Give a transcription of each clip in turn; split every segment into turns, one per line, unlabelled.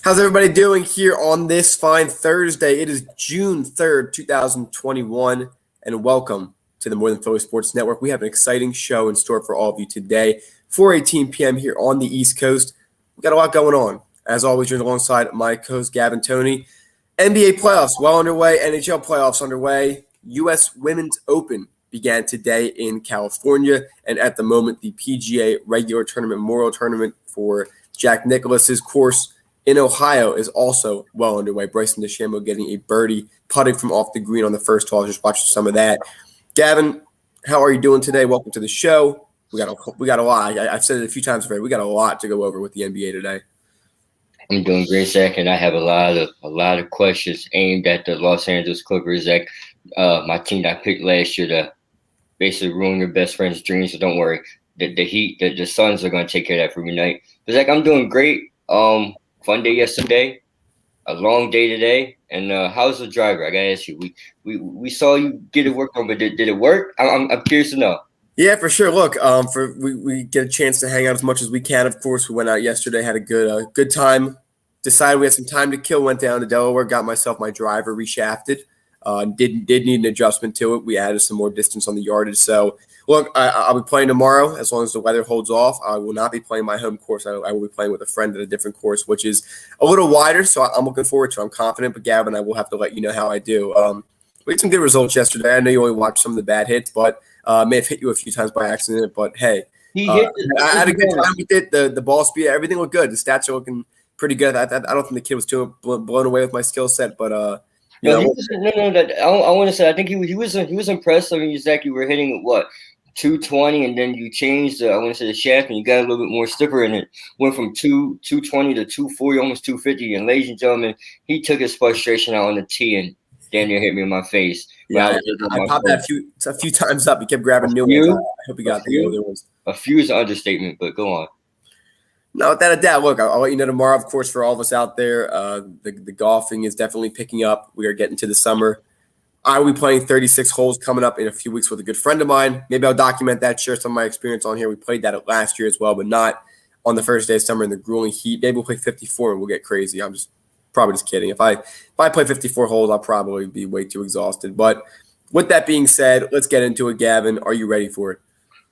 How's everybody doing here on this fine Thursday? It is June 3rd, 2021, and welcome to the More Than Philly Sports Network. We have an exciting show in store for all of you today, 4:18 p.m. here on the East Coast. We've got a lot going on. As always, joined alongside my co-host, Gavin Tony. NBA playoffs well underway, NHL playoffs underway. U.S. Women's Open began today in California, and at the moment, the PGA regular tournament, Memorial Tournament for Jack Nicklaus's course in Ohio is also well underway. Bryson DeChambeau getting a birdie, putting from off the green on the first hole. Just watching some of that. Gavin, how are you doing today? Welcome to the show. We got a lot. I've said it a few times already. We got a lot to go over with the NBA today.
I'm doing great, Zach, and I have a lot of questions aimed at the Los Angeles Clippers. Zach, my team that I picked last year to basically ruin your best friend's dreams. So don't worry, the Suns are going to take care of that for me tonight. But Zach, I'm doing great. Fun day yesterday, a long day today, and how's the driver? I gotta ask you. We saw you get it worked on, but did it work? I'm curious to know.
Yeah, for sure. Look, we get a chance to hang out as much as we can. Of course, we went out yesterday, had a good time. Decided we had some time to kill. Went down to Delaware, got myself my driver reshafted. Did need an adjustment to it. We added some more distance on the yardage. So, look, I'll be playing tomorrow as long as the weather holds off. I will not be playing my home course. I will be playing with a friend at a different course, which is a little wider. So I'm looking forward to it. I'm confident, but Gavin, I will have to let you know how I do. We had some good results yesterday. I know you only watched some of the bad hits, but may have hit you a few times by accident. But hey, I had a good time with it. The ball speed, everything looked good. The stats are looking pretty good. I don't think the kid was too blown away with my skill set, but
No. I want to say I think he was impressed. I mean, Zach, you were hitting what 220, and then you changed I want to say the shaft, and you got a little bit more stiffer, and it went from 220 to 240, almost 250. And ladies and gentlemen, he took his frustration out on the tee and damn near hit me in my face.
Yeah, I popped that a few times up. He kept grabbing new ones. I hope he got the other ones.
A few is an understatement, but go on.
No, without a doubt. Look, I'll let you know tomorrow, of course, for all of us out there. The golfing is definitely picking up. We are getting to the summer. I will be playing 36 holes coming up in a few weeks with a good friend of mine. Maybe I'll document that, share some of my experience on here. We played that last year as well, but not on the first day of summer in the grueling heat. Maybe we'll play 54 and we'll get crazy. I'm probably just kidding. If I play 54 holes, I'll probably be way too exhausted. But with that being said, let's get into it, Gavin. Are you ready for it?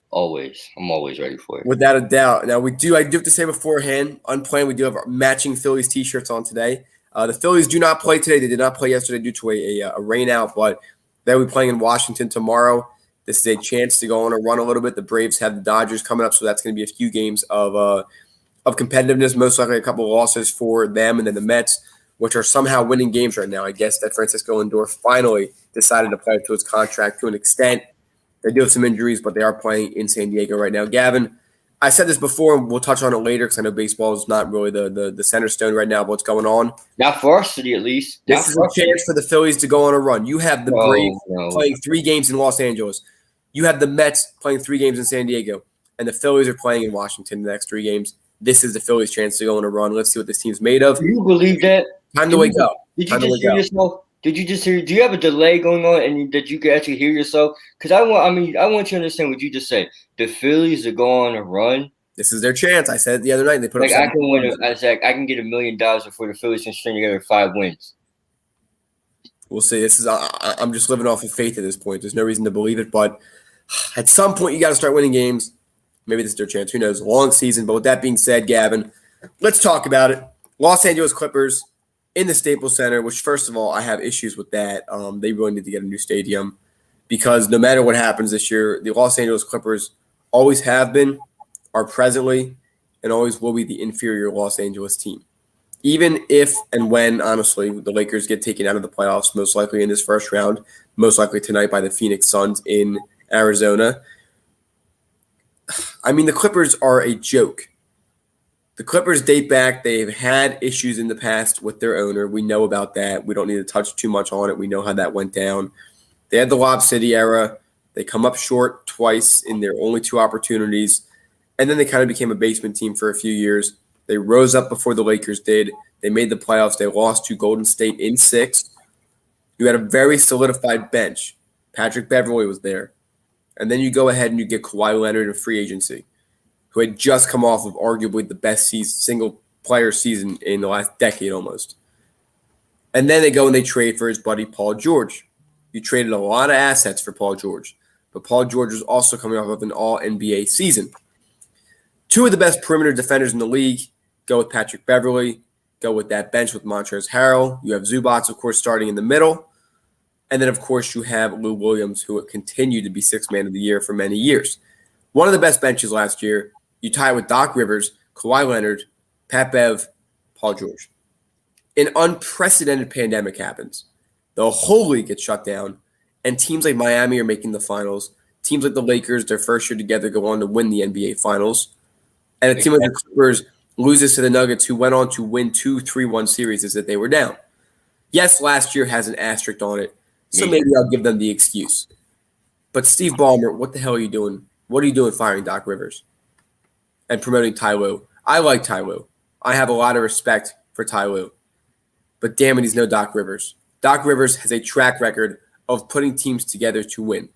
Always. I'm always ready for it.
Without a doubt. Now, I do have to say beforehand, unplanned, we do have our matching Phillies T-shirts on today. The Phillies do not play today. They did not play yesterday due to a rain out, but they'll be playing in Washington tomorrow. This is a chance to go on a run a little bit. The Braves have the Dodgers coming up, so that's going to be a few games of competitiveness, most likely a couple of losses for them, and then the Mets, which are somehow winning games right now. I guess that Francisco Lindor finally decided to play up to his contract to an extent. They do have some injuries, but they are playing in San Diego right now. Gavin, I said this before, and we'll touch on it later because I know baseball is not really the center stone right now of what's going on.
Not for our city, at least.
This is a chance for the Phillies to go on a run. You have the Braves playing 3 games in Los Angeles. You have the Mets playing 3 games in San Diego. And the Phillies are playing in Washington the next 3 games. This is the Phillies' chance to go on a run. Let's see what this team's made of.
Do you believe that?
Time to wake up.
Did you just hear yourself? Did you just hear? Do you have a delay going on, and that you can actually hear yourself? Because I want you to understand what you just said. The Phillies are going on a run.
This is their chance. I said it the other night. They put up.
I can get $1 million before the Phillies can string together 5 wins.
We'll see. I'm just living off of faith at this point. There's no reason to believe it, but at some point you got to start winning games. Maybe this is their chance. Who knows? Long season. But with that being said, Gavin, let's talk about it. Los Angeles Clippers in the Staples Center, which, first of all, I have issues with that. They really need to get a new stadium because no matter what happens this year, the Los Angeles Clippers always have been, are presently, and always will be the inferior Los Angeles team. Even if and when, honestly, the Lakers get taken out of the playoffs, most likely in this first round, most likely tonight by the Phoenix Suns in Arizona. I mean, the Clippers are a joke. The Clippers date back. They've had issues in the past with their owner. We know about that. We don't need to touch too much on it. We know how that went down. They had the Lob City era. They come up short twice in their only 2 opportunities. And then they kind of became a basement team for a few years. They rose up before the Lakers did. They made the playoffs. They lost to Golden State in 6. You had a very solidified bench. Patrick Beverley was there. And then you go ahead and you get Kawhi Leonard in free agency, who had just come off of arguably the best single player season in the last decade almost. And then they go and they trade for his buddy Paul George. You traded a lot of assets for Paul George, but Paul George was also coming off of an all-NBA season. Two of the best perimeter defenders in the league go with Patrick Beverley, go with that bench with Montrezl Harrell. You have Zubac, of course, starting in the middle. And then, of course, you have Lou Williams, who continued to be sixth man of the year for many years. One of the best benches last year. You tie it with Doc Rivers, Kawhi Leonard, Pat Bev, Paul George. An unprecedented pandemic happens. The whole league gets shut down, and teams like Miami are making the finals. Teams like the Lakers, their first year together, go on to win the NBA Finals. And a team like the Clippers loses to the Nuggets, who went on to win 2 3-1 series as that they were down. Yes, last year has an asterisk on it, so maybe I'll give them the excuse. But Steve Ballmer, what the hell are you doing? What are you doing firing Doc Rivers and promoting Ty Lue? I like Ty Lue. I have a lot of respect for Ty Lue. But damn it, he's no Doc Rivers. Doc Rivers has a track record of putting teams together to win.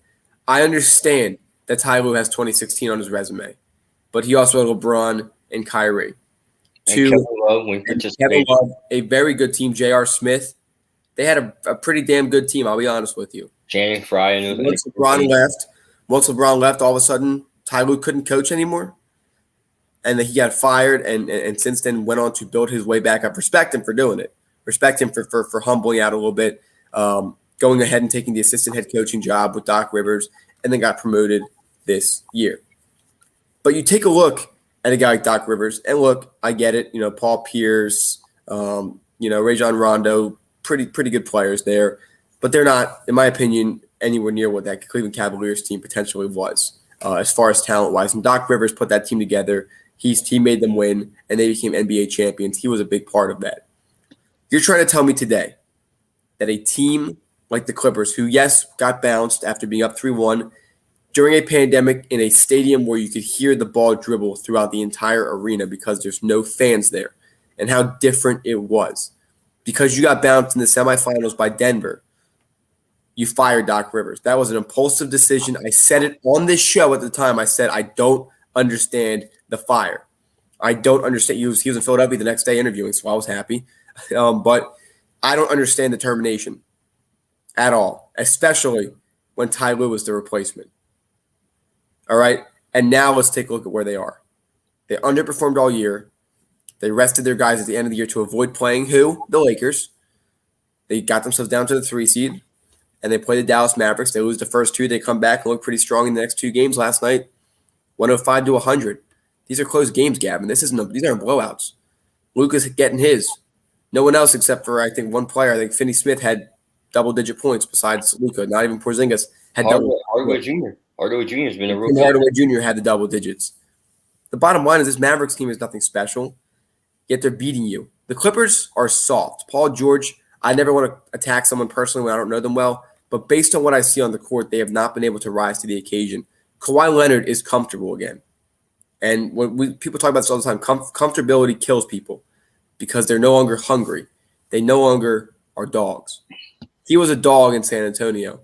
I understand that Ty Lue has 2016 on his resume, but he also had LeBron and Kyrie.
Kevin
Love, a very good team. J.R. Smith. They had a pretty damn good team, I'll be honest with you.
Channing Frye.
Once LeBron left, all of a sudden, Ty Lue couldn't coach anymore. And then he got fired, and since then went on to build his way back up. Respect him for doing it. Respect him for humbling out a little bit, going ahead and taking the assistant head coaching job with Doc Rivers, and then got promoted this year. But you take a look at a guy like Doc Rivers, and look, I get it. Paul Pierce, Rajon Rondo, pretty good players there, but they're not, in my opinion, anywhere near what that Cleveland Cavaliers team potentially was as far as talent-wise. And Doc Rivers put that team together. He made them win, and they became NBA champions. He was a big part of that. You're trying to tell me today that a team like the Clippers, who, yes, got bounced after being up 3-1, during a pandemic in a stadium where you could hear the ball dribble throughout the entire arena because there's no fans there, and how different it was. Because you got bounced in the semifinals by Denver, you fired Doc Rivers. That was an impulsive decision. I said it on this show at the time. I said, I don't understand the fire. I don't understand. He was in Philadelphia the next day interviewing, so I was happy. But I don't understand the termination at all, especially when Ty Lue was the replacement. All right? And now let's take a look at where they are. They underperformed all year. They rested their guys at the end of the year to avoid playing who? The Lakers. They got themselves down to the 3 seed, and they play the Dallas Mavericks. They lose the first 2. They come back and look pretty strong in the next 2 games last night, 105-100. These are close games, Gavin. These aren't blowouts. Luka's getting his. No one else except for, I think, one player. I think Finney Smith had double-digit points besides Luka. Not even Porzingis had
Hardaway Jr. Hardaway Jr. has been a rookie.
Hardaway Jr. had the double digits. The bottom line is this Mavericks team is nothing special, yet they're beating you. The Clippers are soft. Paul George, I never want to attack someone personally when I don't know them well, but based on what I see on the court, they have not been able to rise to the occasion. Kawhi Leonard is comfortable again. And when people talk about this all the time, comfortability kills people because they're no longer hungry. They no longer are dogs. He was a dog in San Antonio.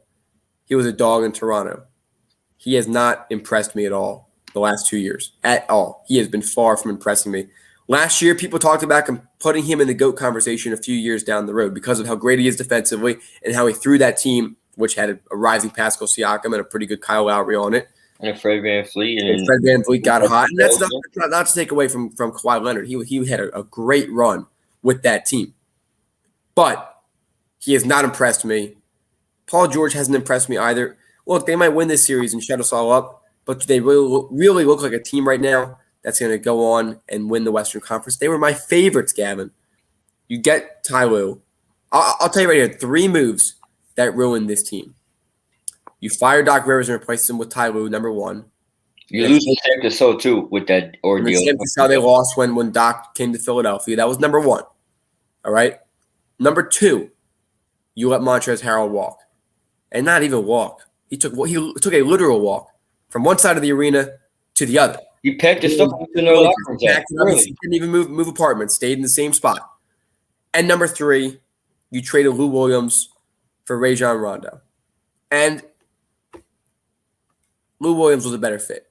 He was a dog in Toronto. He has not impressed me at all the last 2 years. At all. He has been far from impressing me. Last year, people talked about putting him in the GOAT conversation a few years down the road because of how great he is defensively and how he threw that team, which had a rising Pascal Siakam and a pretty good Kyle Lowry on it.
And Fred VanVleet.
And Fred VanVleet got hot. And that's not to take away from Kawhi Leonard. He had a great run with that team. But he has not impressed me. Paul George hasn't impressed me either. Look, they might win this series and shut us all up, but they really look like a team right now that's going to go on and win the Western Conference. They were my favorites, Gavin. You get Ty Lue. I'll tell you right here, 3 moves that ruined this team. You fire Doc Rivers and replace him with Ty Lue, number 1.
You lose to Sam Cassell, too, with that ordeal.
That's how they lost when Doc came to Philadelphia. That was number 1. All right? Number 2, you let Montrezl Harrell walk. And not even walk. He took a literal walk from one side of the arena to the other.
He packed his stuff into their locker room.
He didn't even move apartments, stayed in the same spot. And number 3, you traded Lou Williams for Rajon Rondo. And Lou Williams was a better fit.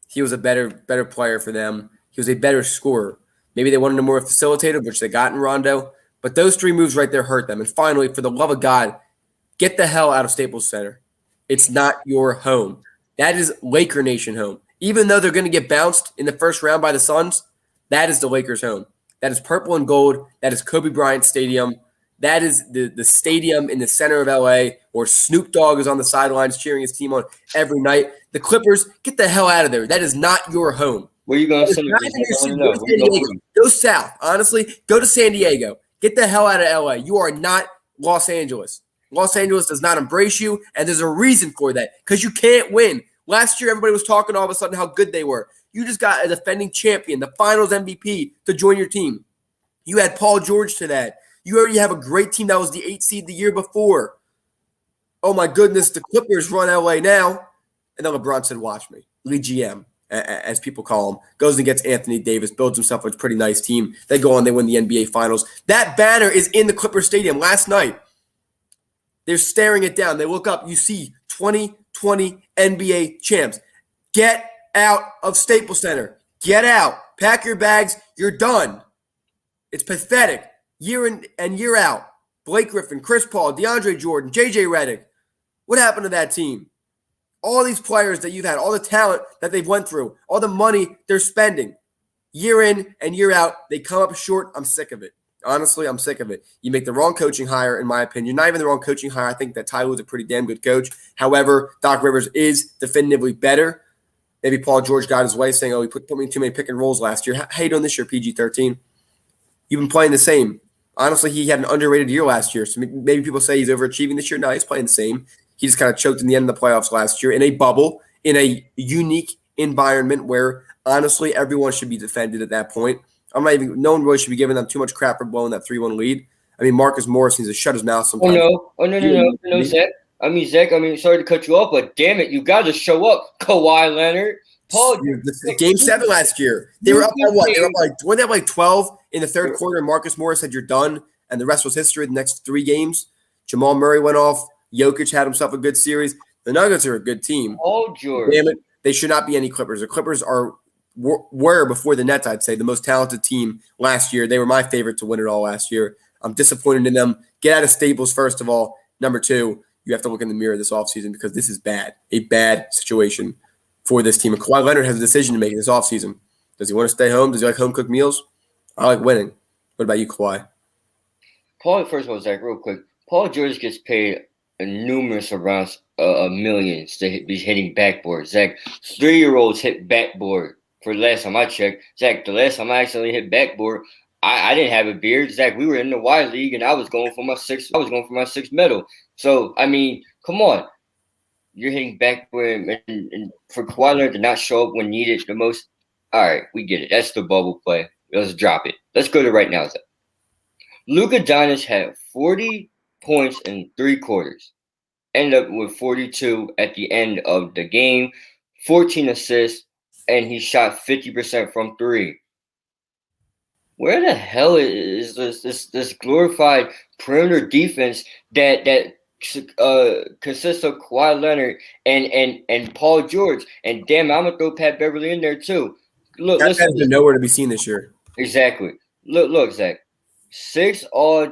He was a better player for them. He was a better scorer Maybe they wanted a more facilitator, which they got in Rondo. But those three moves right there hurt them. And finally, for the love of God, get the hell out of Staples Center. It's not your home. That is Laker Nation home. Even though they're going to get bounced in the first round by the Suns, that is the Lakers' home. That is purple and gold. That is Kobe Bryant Stadium. That is the stadium in the center of LA where Snoop Dogg is on the sidelines cheering his team on every night. The Clippers, get the hell out of there. That is not your home.
Where are you going to send
it? Go south. Honestly, go to San Diego. Get the hell out of LA. You are not Los Angeles. Los Angeles does not embrace you, and there's a reason for that because you can't win. Last year, everybody was talking all of a sudden how good they were. You just got a defending champion, the finals MVP, to join your team. You had Paul George to that. You already have a great team that was the 8th seed the year before. Oh, my goodness, the Clippers run LA now. And then LeBron said, watch me. Lee GM, as people call him, goes and gets Anthony Davis, builds himself a pretty nice team. They go on, they win the NBA Finals. That banner is in the Clipper Stadium last night. They're staring it down. They look up. You see 2020 NBA champs. Get out of Staples Center. Get out. Pack your bags. You're done. It's pathetic. Year in and year out. Blake Griffin, Chris Paul, DeAndre Jordan, JJ Redick. What happened to that team? All these players that you've had, all the talent that they've went through, all the money they're spending. Year in and year out, they come up short. I'm sick of it. Honestly, I'm sick of it. You make the wrong coaching hire, in my opinion. Not even the wrong coaching hire. I think that Ty Lue's a pretty damn good coach. However, Doc Rivers is definitively better. Maybe Paul George got his way saying, oh, he put me in too many pick and rolls last year. How you doing this year, PG-13? You've been playing the same. Honestly, he had an underrated year last year. So maybe people say he's overachieving this year. No, he's playing the same. He just kind of choked in the end of the playoffs last year in a bubble, in a unique environment where, honestly, everyone should be defended at that point. No one really should be giving them too much crap for blowing that 3-1 lead. I mean, Marcus Morris needs to shut his mouth sometimes.
No, Zach. Zach, sorry to cut you off, but damn it, you got to show up, Kawhi Leonard. Paul,
Game 7 last year. They were up by what? They were up like 12 in the third quarter, and Marcus Morris said, you're done, and the rest was history the next 3 games. Jamal Murray went off. Jokic had himself a good series. The Nuggets are a good team.
Oh, George.
Damn it. They should not be any Clippers. The Clippers were before the Nets, I'd say, the most talented team last year. They were my favorite to win it all last year. I'm disappointed in them. Get out of Staples, first of all. Number 2, you have to look in the mirror this offseason because this is bad. A bad situation for this team. And Kawhi Leonard has a decision to make this offseason. Does he want to stay home? Does he like home-cooked meals? I like winning. What about you, Kawhi?
First of all, Zach, real quick. Paul George gets paid numerous amounts of millions to be hitting backboard. Zach, 3-year-olds hit backboard. For the last time I checked, Zach, the last time I accidentally hit backboard, I didn't have a beard. Zach, we were in the Y League, and I was going for my sixth medal. So I mean, come on, you're hitting backboard, and for Kawhi Leonard to not show up when needed the most. All right, we get it. That's the bubble play. Let's drop it. Let's go to right now, Zach. Luka Doncic had 40 points in 3 quarters. Ended up with 42 at the end of the game, 14 assists. And he shot 50% from 3. Where the hell is this glorified perimeter defense that consists of Kawhi Leonard and Paul George? And damn, I'm gonna throw Pat Beverly in there too. Look,
that has been nowhere to be seen this year.
Exactly. Look, Zach. 6 all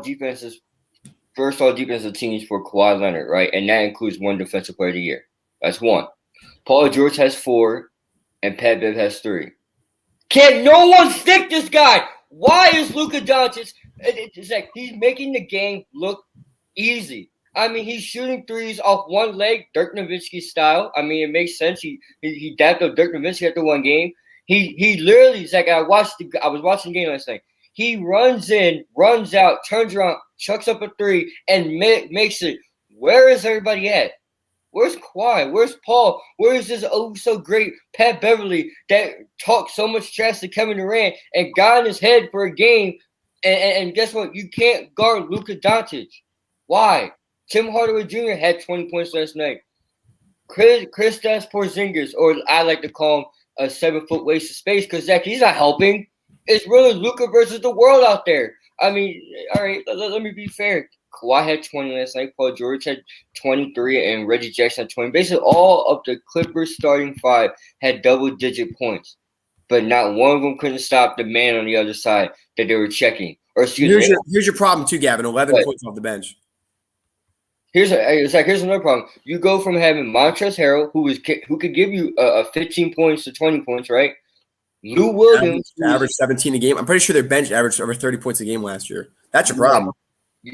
defenses, first all defensive teams for Kawhi Leonard, right? And that includes 1 defensive player of the year. That's 1. Paul George has 4, and Pat Bev has 3. Can no one stick this guy? Why is Luka Doncic? It's like he's making the game look easy. I mean, he's shooting threes off one leg, Dirk Nowitzki style. I mean, it makes sense. He dapped up Dirk Nowitzki after one game. He literally, it's like I was watching the game last night. He runs in, runs out, turns around, chucks up a 3, and makes it. Where is everybody at? Where's Kawhi? Where's Paul? Where is this so great Pat Beverly that talked so much trash to Kevin Durant and got in his head for a game? And guess what? You can't guard Luka Doncic. Why? Tim Hardaway Jr. had 20 points last night. Kristaps Porzingis, or I like to call him a 7-foot waste of space, because Zach, he's not helping. It's really Luka versus the world out there. I mean, all right, let me be fair. Kawhi had 20 last night. Paul George had 23, and Reggie Jackson had 20. Basically, all of the Clippers starting 5 had double-digit points. but not one of them couldn't stop the man on the other side that they were checking. Or excuse me.
Here's your problem too, Gavin. 11 points off the bench.
Here's another problem. You go from having Montrezl Harrell, who could give you 15 points to 20 points, right? Lou Williams
averaged 17 a game. I'm pretty sure their bench averaged over 30 points a game last year. That's your problem.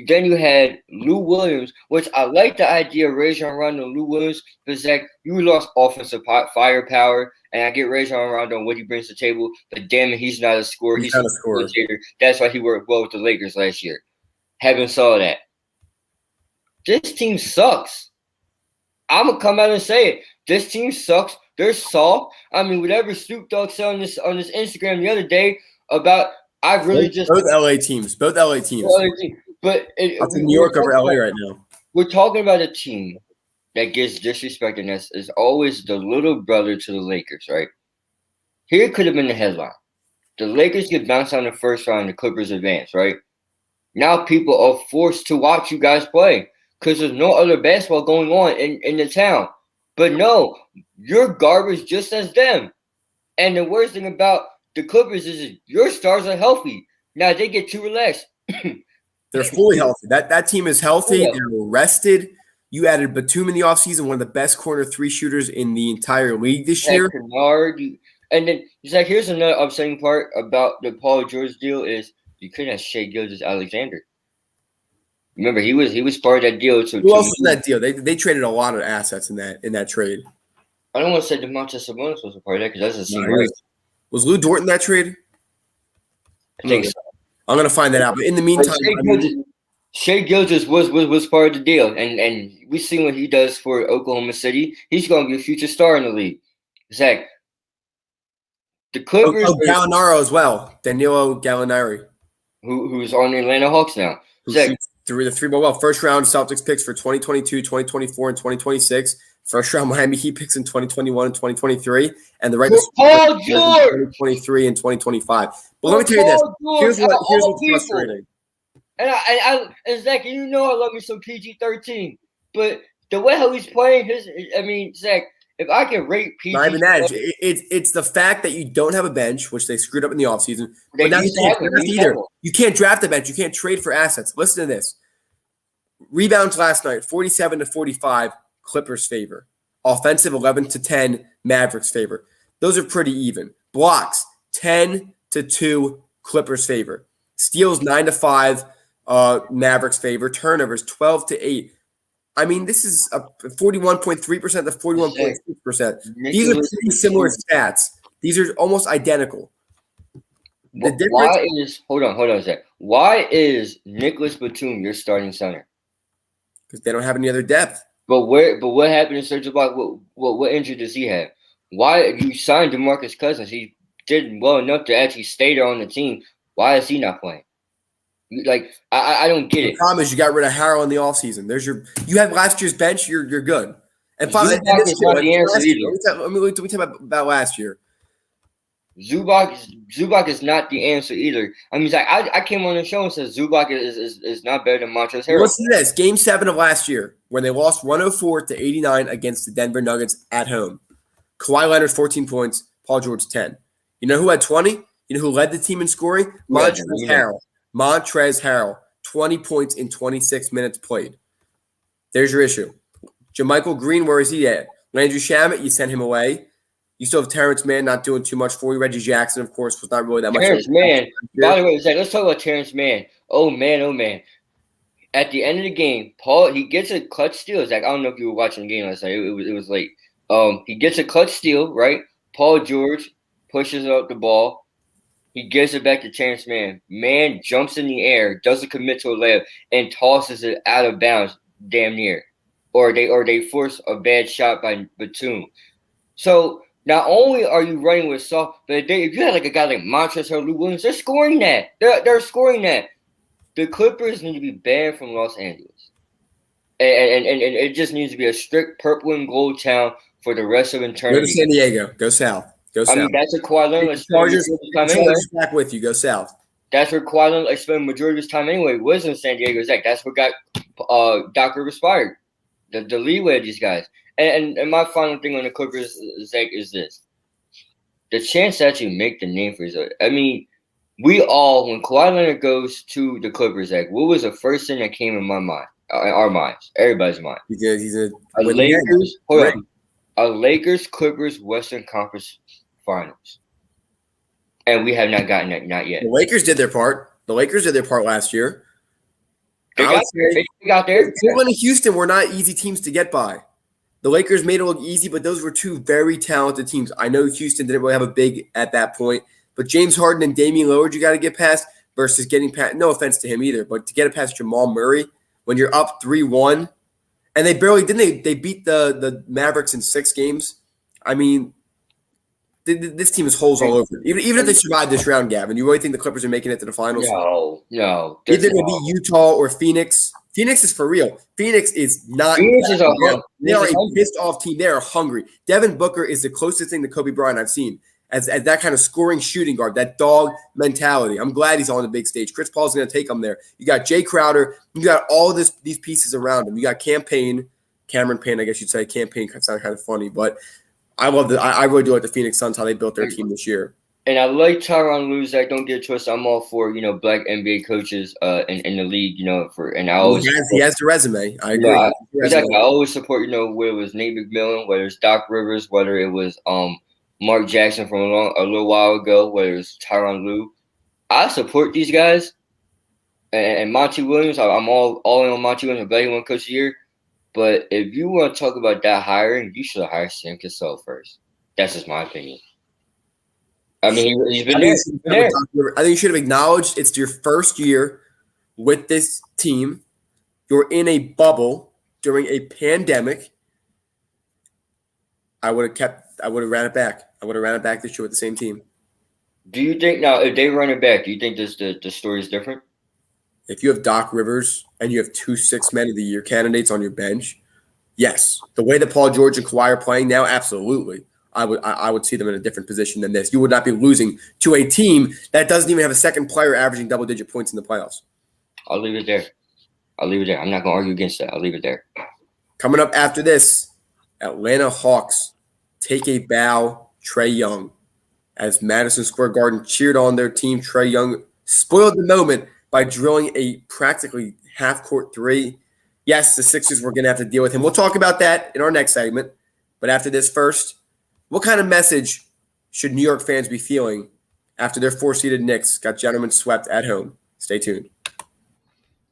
Then you had Lou Williams, which I like the idea of Rajon Rondo and Lou Williams, because Zach, you lost offensive firepower, and I get Rajon Rondo and what he brings to the table, but damn it, he's not a scorer. He's not a scorer. That's why he worked well with the Lakers last year. Haven't saw that. This team sucks. I'm going to come out and say it. This team sucks. They're soft. I mean, whatever Snoop Dogg said on this Instagram the other day about both
LA teams. But
it's
in New York over LA right now.
We're talking about a team that gets disrespected and is always the little brother to the Lakers, right? Here could have been the headline. The Lakers get bounced out in the first round, the Clippers advance, right? Now people are forced to watch you guys play because there's no other basketball going on in the town. But no, you're garbage just as them. And the worst thing about the Clippers is your stars are healthy. Now they get too relaxed.
They're fully healthy. That team is healthy. They're rested. You added Batum in the offseason, one of the best corner three shooters in the entire league this year.
Kennard, and then it's like here's another upsetting part about the Paul George deal is you couldn't have Shai Gilgeous-Alexander. Remember, he was part of that deal.
Who else was in that deal? They traded a lot of assets in that trade.
I don't want to say DeMontis Sabonis was a part of that because that's a right.
Was Lou Dort in that trade?
I think so.
I'm gonna find that out. But in the meantime,
Shai Gilgeous was part of the deal, and we see what he does for Oklahoma City. He's going to be a future star in the league. Zach, the Clippers.
Gallinari as well, Danilo Gallinari,
who's on the Atlanta Hawks now. Zach,
the three ball well. First round Celtics picks for 2022, 2024, and 2026. First round Miami Heat picks in 2021 and 2023, and the regular
Paul George
2023 and 2025. But let me tell you this: here's what's frustrating.
And Zach, you know I love me some PG-13, but the way how he's playing, Zach, if I can rate PG,
not even that. It's the fact that you don't have a bench, which they screwed up in the offseason. But now you can't draft either. You can't draft a bench. You can't trade for assets. Listen to this: rebounds last night, 47-45, Clippers favor. Offensive, 11-10, Mavericks favor. Those are pretty even. Blocks, 10-2, Clippers favor. Steals, 9-5. Mavericks favor. Turnovers 12-8. I mean, this is a 41.3% to 41.6%. These are pretty similar stats. These are almost identical.
The difference hold on a sec. Why is Nicholas Batum your starting center?
Because they don't have any other depth.
But what happened in Serge Ibaka? What injury does he have? Why you signed DeMarcus Cousins? He did well enough to actually stay there on the team. Why is he not playing? Like I don't get it.
The problem is you got rid of Harrell in the offseason. You have last year's bench. You're good. And finally,
Zubac is not the answer either.
Let me talk about last year.
Zubac is not the answer either. I mean, I came on the show and said Zubac is not better than Montrezl Harrell.
Listen to this: Game 7 of last year when they lost 104-89 against the Denver Nuggets at home. Kawhi Leonard 14 points, Paul George 10. You know who had 20? You know who led the team in scoring? Montrezl Harrell, 20 points in 26 minutes played. There's your issue. JaMychal Green, where is he at? Landry Shamet, you sent him away. You still have Terrence Mann not doing too much for you. Reggie Jackson, of course, was not really that much.
Terrence Mann. By the way, let's talk about Terrence Mann. Oh, man. At the end of the game, he gets a clutch steal. Zach, I don't know if you were watching the game last night. It was late. He gets a clutch steal, right? Paul George pushes up the ball. He gives it back to Terrence Mann. Man jumps in the air, doesn't commit to a layup, and tosses it out of bounds damn near. Or they force a bad shot by Batum. So not only are you running with soft, but if you had like a guy like Montrezl Harrell, Lou Williams, they're scoring that. They're scoring that. The Clippers need to be banned from Los Angeles. And it just needs to be a strict purple and gold town for the rest of eternity.
Go to San Diego. Go south.
I mean, that's a Kawhi Leonard.
Chargers back with you. Go south.
That's where Kawhi Leonard spent majority of his time anyway. Was in San Diego. Zach. That's what got Doc Rivers fired. The leeway of these guys. And my final thing on the Clippers, Zach, is this. the chance to actually make the name for himself. I mean, we all, when Kawhi Leonard goes to the Clippers, like, what was the first thing that came in my mind, in our minds, everybody's mind?
He's a
A
winning guy.
Lakers, hold
Right.
on, a Lakers Clippers Western Conference Finals, and we have not gotten that, not yet.
The Lakers did their part. The Lakers did their part last year.
They got there. They got there.
Portland and Houston were not easy teams to get by. The Lakers made it look easy, but those were two very talented teams. I know Houston didn't really have a big at that point, but James Harden and Damian Lillard, you got to get past versus getting past. No offense to him either, but to get it past Jamal Murray when you're up 3-1, and they barely didn't. They beat the Mavericks in 6 games. I mean, this team is holes all over. Even if they survive this round, Gavin, you really think the Clippers are making it to the finals?
No.
Either to beat Utah or Phoenix. Phoenix is for real. Phoenix is not.
Phoenix is
they are a pissed off team. They are hungry. Devin Booker is the closest thing to Kobe Bryant I've seen as that kind of scoring shooting guard, that dog mentality. I'm glad he's on the big stage. Chris Paul's going to take him there. You got Jay Crowder. You got all these pieces around him. You got Cameron Payne, I guess you'd say. Campaign sounds kind of funny, but I love that. I really do like the Phoenix Suns, how they built their team this year.
And I like Tyronn Lue's. I don't get a twist. I'm all for black NBA coaches in the league. And I always
he has the resume. I agree.
Exactly. I always support. Whether it was Nate McMillan, whether it's Doc Rivers, whether it was Mark Jackson from a little while ago, whether it's Tyronn Lue. I support these guys. And Monty Williams, I'm all in on Monty Williams. I'm glad he won Coach of the Year. But if you want to talk about that hiring, you should have hired Sam Cassell first. That's just my opinion. I mean, he's been there.
I think you should have acknowledged it's your first year with this team. You're in a bubble during a pandemic. I would have ran it back. I would have ran it back this year with the same team.
Do you think now, if they run it back, do you think the story is different?
If you have Doc Rivers and you have 2 6-man of the year candidates on your bench, yes. The way that Paul George and Kawhi are playing now, absolutely. I would see them in a different position than this. You would not be losing to a team that doesn't even have a second player averaging double-digit points in the playoffs.
I'll leave it there. I'm not going to argue against that. I'll leave it there.
Coming up after this, Atlanta Hawks take a bow, Trae Young. As Madison Square Garden cheered on their team, Trae Young spoiled the moment by drilling a practically half-court three. Yes, the Sixers were going to have to deal with him. We'll talk about that in our next segment. But after this first, what kind of message should New York fans be feeling after their 4-seeded Knicks got gentlemen swept at home? Stay tuned.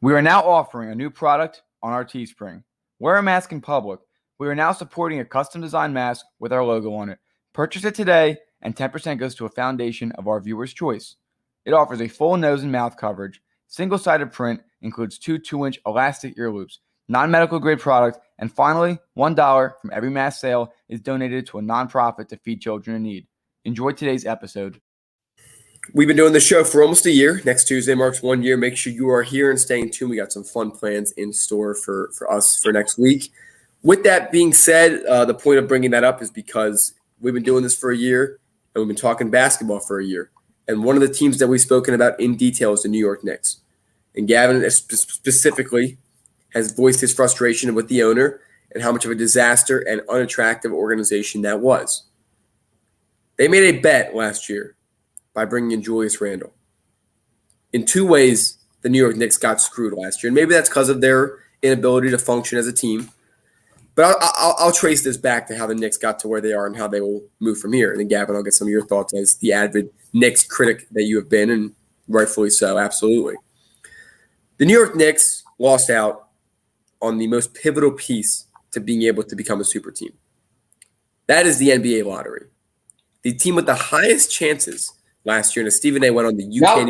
We are now offering a new product on our Teespring. Wear a mask in public. We are now supporting a custom-designed mask with our logo on it. Purchase it today, and 10% goes to a foundation of our viewers' choice. It offers a full nose and mouth coverage, single-sided print, includes 2 2-inch elastic ear loops, non-medical grade product, and finally, $1 from every mask sale is donated to a nonprofit to feed children in need. Enjoy today's episode.
We've been doing this show for almost a year. Next Tuesday marks 1 year. Make sure you are here and staying tuned. We got some fun plans in store for us for next week. With that being said, the point of bringing that up is because we've been doing this for a year, and we've been talking basketball for a year. And one of the teams that we've spoken about in detail is the New York Knicks. And Gavin specifically has voiced his frustration with the owner and how much of a disaster and unattractive organization that was. They made a bet last year by bringing in Julius Randle. In 2 ways, the New York Knicks got screwed last year. And maybe that's because of their inability to function as a team. But I'll trace this back to how the Knicks got to where they are and how they will move from here. And then, Gavin, I'll get some of your thoughts as the avid Knicks critic that you have been, and rightfully so, absolutely. The New York Knicks lost out on the most pivotal piece to being able to become a super team. That is the NBA lottery. The team with the highest chances last year, and as Stephen A. went on the UK.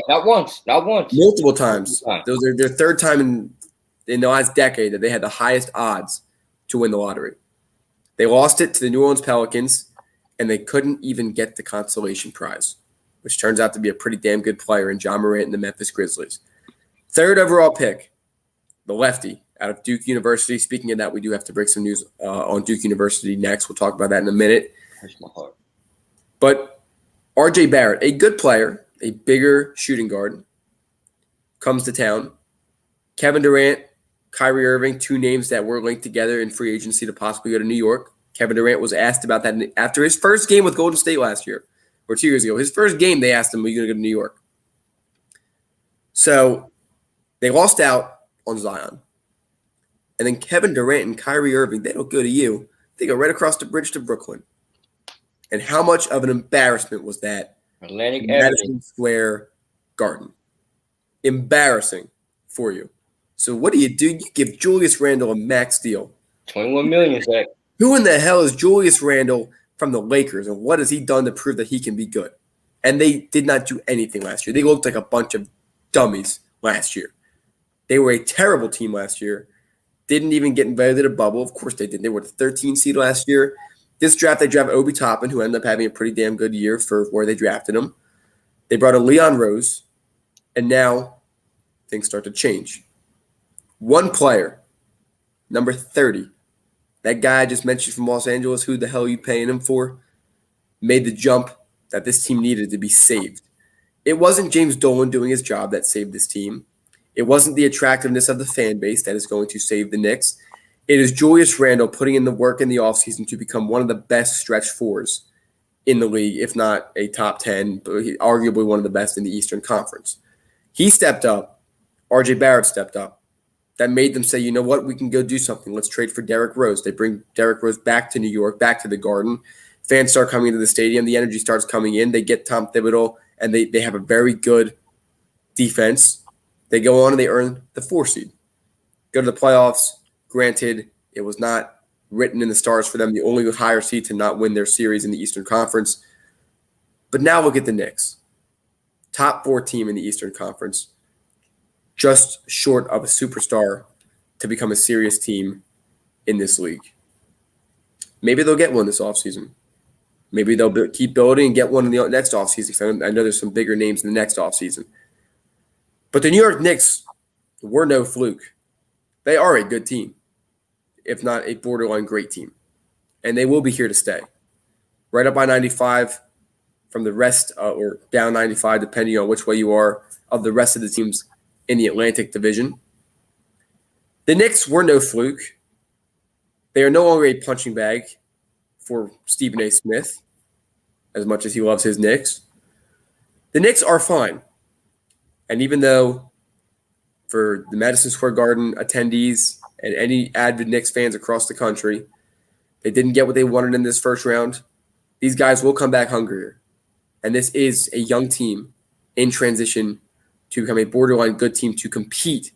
Not once.
Multiple times. Those are their third time in the last decade that they had the highest odds to win the lottery. They lost it to the New Orleans Pelicans, and they couldn't even get the consolation prize, which turns out to be a pretty damn good player in John Morant and the Memphis Grizzlies. 3rd overall pick, the lefty out of Duke University. Speaking of that, we do have to break some news on Duke University next. We'll talk about that in a minute.
Hurts my heart.
But R.J. Barrett, a good player, a bigger shooting guard, comes to town. Kevin Durant, Kyrie Irving, 2 names that were linked together in free agency to possibly go to New York. Kevin Durant was asked about that after his first game with Golden State last year, or 2 years ago. His first game, they asked him, are you going to go to New York? So they lost out on Zion. And then Kevin Durant and Kyrie Irving, they don't go to you. They go right across the bridge to Brooklyn. And how much of an embarrassment was that?
Atlantic
Madison Square Garden. Embarrassing for you. So what do? You give Julius Randle a max deal.
$21 million, Zach.
Who in the hell is Julius Randle from the Lakers, and what has he done to prove that he can be good? And they did not do anything last year. They looked like a bunch of dummies last year. They were a terrible team last year. Didn't even get invited to the bubble. Of course they did. They were the 13th seed last year. This draft, they drafted Obi Toppin, who ended up having a pretty damn good year for where they drafted him. They brought in Leon Rose, and now things start to change. One player, number 30, that guy I just mentioned from Los Angeles, who the hell are you paying him for, made the jump that this team needed to be saved. It wasn't James Dolan doing his job that saved this team. It wasn't the attractiveness of the fan base that is going to save the Knicks. It is Julius Randle putting in the work in the offseason to become one of the best stretch fours in the league, if not a top 10, but arguably one of the best in the Eastern Conference. He stepped up. RJ Barrett stepped up. That made them say, you know what, we can go do something. Let's trade for Derrick Rose. They bring Derrick Rose back to New York, back to the Garden. Fans start coming into the stadium. The energy starts coming in. They get Tom Thibodeau, and they have a very good defense. They go on and they earn the 4 seed. Go to the playoffs. Granted, it was not written in the stars for them, the only higher seed to not win their series in the Eastern Conference. But now look at the Knicks. Top 4 team in the Eastern Conference. Just short of a superstar to become a serious team in this league. Maybe they'll get one this offseason. Maybe they'll keep building and get one in the next offseason. I know there's some bigger names in the next offseason. But the New York Knicks were no fluke. They are a good team, if not a borderline great team. And they will be here to stay. Right up by 95 from the rest, or down 95, depending on which way you are, of the rest of the teams in the Atlantic Division. The Knicks were no fluke. They are no longer a punching bag for Stephen A. Smith, as much as he loves his Knicks. The Knicks are fine. And even though for the Madison Square Garden attendees and any avid Knicks fans across the country, they didn't get what they wanted in this first round, these guys will come back hungrier. And this is a young team in transition to become a borderline good team to compete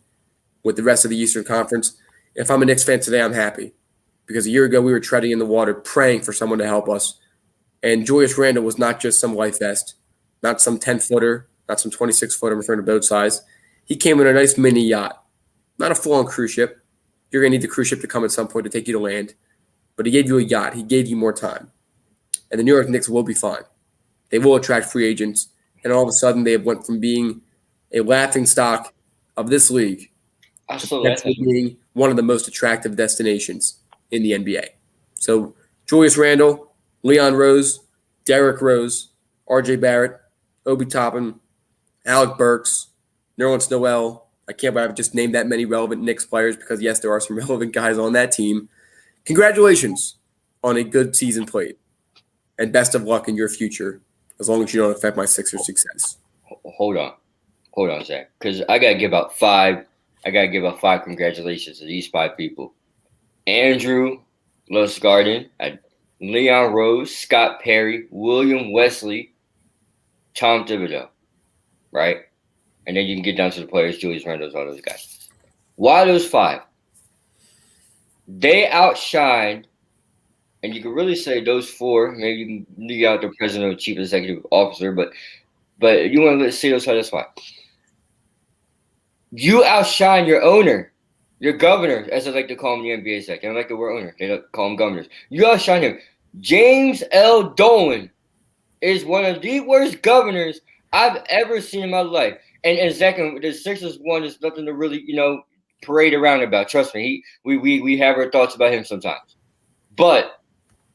with the rest of the Eastern Conference. If I'm a Knicks fan today, I'm happy. Because a year ago, we were treading in the water, praying for someone to help us. And Julius Randle was not just some life vest, not some 10-footer, not some 26-footer referring to boat size. He came in a nice mini yacht, not a full-on cruise ship. You're going to need the cruise ship to come at some point to take you to land. But he gave you a yacht. He gave you more time. And the New York Knicks will be fine. They will attract free agents. And all of a sudden, they have went from being a laughingstock of this league to being one of the most attractive destinations in the NBA. So Julius Randle, Leon Rose, Derrick Rose, RJ Barrett, Obi Toppin, Alec Burks, Nerlens Noel. I can't believe I've just named that many relevant Knicks players because, yes, there are some relevant guys on that team. Congratulations on a good season played. And best of luck in your future, as long as you don't affect my Sixers' success.
Hold on, Zach. Because I gotta give out five congratulations to these 5 people. Andrew Lustgarden, Leon Rose, Scott Perry, William Wesley, Tom Thibodeau, right? And then you can get down to the players, Julius Randle, all those guys. Why those 5? They outshined, and you can really say those 4, maybe you can leave out the president or chief executive officer, but you want to say those 5, that's fine. You outshine your owner. Your governor, as I like to call him in the NBA sector. I don't like the word owner. They don't call them governors. You outshine him. James L. Dolan is one of the worst governors I've ever seen in my life. And Zach, the Sixers one is nothing to really, parade around about. Trust me, we have our thoughts about him sometimes. But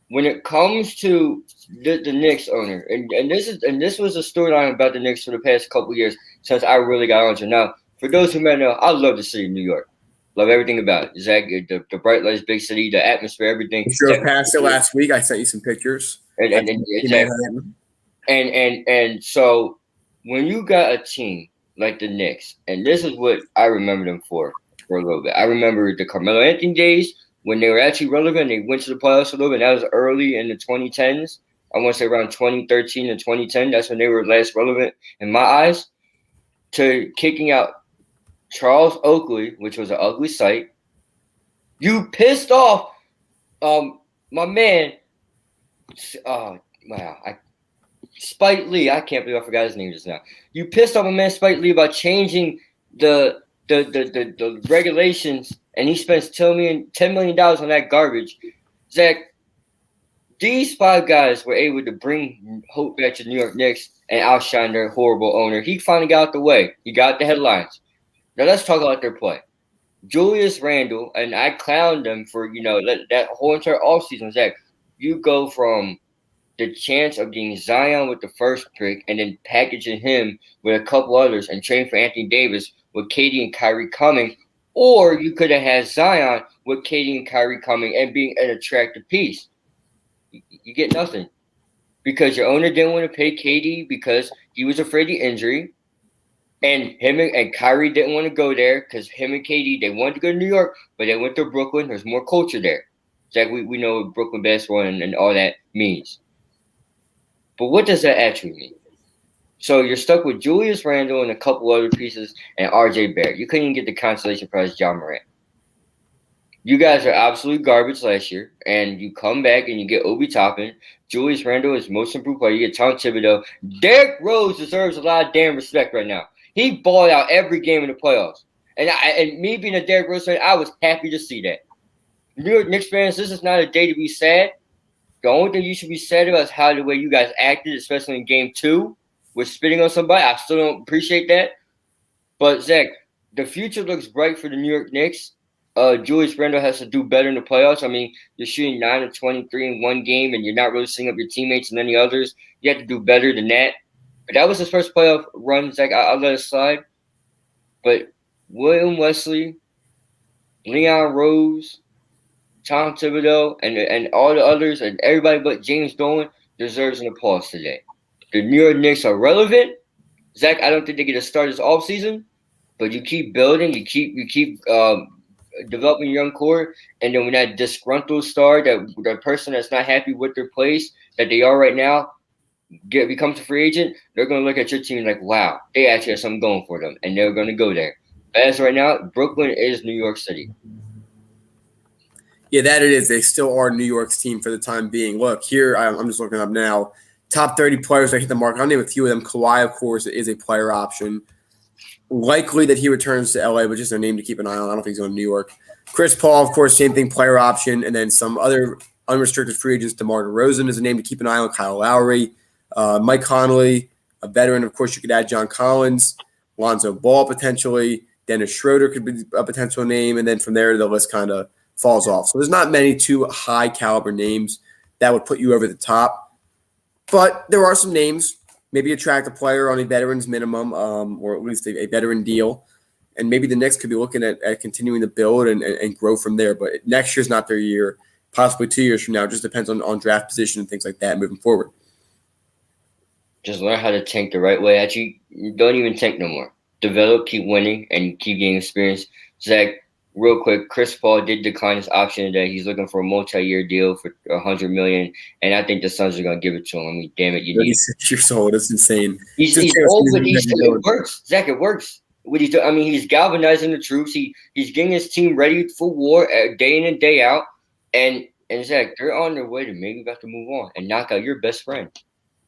when it comes to the Knicks owner, and this was a storyline about the Knicks for the past couple of years since I really got onto it. Now, for those who may know, I love the city of New York. Love everything about it. Zach, the bright lights, big city, the atmosphere, everything.
I drove past it last week. I sent you some pictures.
And so when you got a team like the Knicks, and this is what I remember them for a little bit. I remember the Carmelo Anthony days when they were actually relevant. They went to the playoffs a little bit. That was early in the 2010s. I want to say around 2013 and 2010. That's when they were last relevant in my eyes. To kicking out Charles Oakley, which was an ugly sight. You pissed off my man. Spike Lee. I can't believe I forgot his name just now. You pissed off my man Spike Lee about changing the regulations, and he spends $10 million on that garbage. Zach, these 5 guys were able to bring hope back to the New York Knicks and outshine their horrible owner. He finally got out the way. He got the headlines. Now let's talk about their play. Julius Randle, and I clowned them for, that whole entire offseason. Zach, you go from the chance of getting Zion with the first pick and then packaging him with a couple others and trading for Anthony Davis with KD and Kyrie coming, or you could have had Zion with KD and Kyrie coming and being an attractive piece. You get nothing because your owner didn't want to pay KD because he was afraid of injury, and him and Kyrie didn't want to go there because him and KD, they wanted to go to New York, but they went to Brooklyn. There's more culture there. Zach, we know what Brooklyn basketball and all that means. But what does that actually mean? So you're stuck with Julius Randle and a couple other pieces and RJ Barrett. You couldn't even get the consolation prize, John Morant. You guys are absolute garbage last year, and you come back and you get Obi Toppin. Julius Randle is most improved player. You get Tom Thibodeau. Derrick Rose deserves a lot of damn respect right now. He balled out every game in the playoffs. And me being a Derrick Rose fan, I was happy to see that. New York Knicks fans, this is not a day to be sad. The only thing you should be sad about is how the way you guys acted, especially in Game 2, with spitting on somebody. I still don't appreciate that. But, Zach, the future looks bright for the New York Knicks. Julius Randle has to do better in the playoffs. I mean, you're shooting 9 of 23 in one game, and you're not really seeing up your teammates and any others. You have to do better than that. But that was his first playoff run. Zach, I'll let it slide. But William Wesley, Leon Rose, Tom Thibodeau, and all the others, and everybody but James Dolan deserves an applause today. The New York Knicks are relevant. Zach, I don't think they get a start this offseason, but you keep building, you keep developing your young core, and then when that disgruntled star, that person that's not happy with their place that they are right now, becomes a free agent, they're going to look at your team like, wow, they actually have something going for them, and they're going to go there. As right now, Brooklyn is New York City.
Yeah, that it is. They still are New York's team for the time being. Look, here, I'm just looking up now. Top 30 players that hit the mark. I'll name a few of them. Kawhi, of course, is a player option. Likely that he returns to LA, but just a name to keep an eye on. I don't think he's going to New York. Chris Paul, of course, same thing, player option. And then some other unrestricted free agents. DeMar DeRozan is a name to keep an eye on. Kyle Lowry, Mike Conley, a veteran. Of course, you could add John Collins, Lonzo Ball potentially. Dennis Schroeder could be a potential name. And then from there, the list kind of falls off. So there's not many too high caliber names that would put you over the top. But there are some names. Maybe attract a player on a veteran's minimum, or at least a veteran deal. And maybe the Knicks could be looking at continuing to build and grow from there. But next year's not their year. Possibly 2 years from now. It just depends on draft position and things like that moving forward.
Just learn how to tank the right way. Actually, don't even tank no more. Develop, keep winning, and keep getting experience. Zach, real quick, Chris Paul did decline his option today. He's looking for a multi-year deal for $100 million, and I think the Suns are going to give it to him. I mean, damn it, you need.
36 years old. That's insane.
He's old, but it works. Zach, it works. What he's doing, I mean, he's galvanizing the troops. He's getting his team ready for war day in and day out. And Zach, they're on their way to maybe about to move on and knock out your best friend.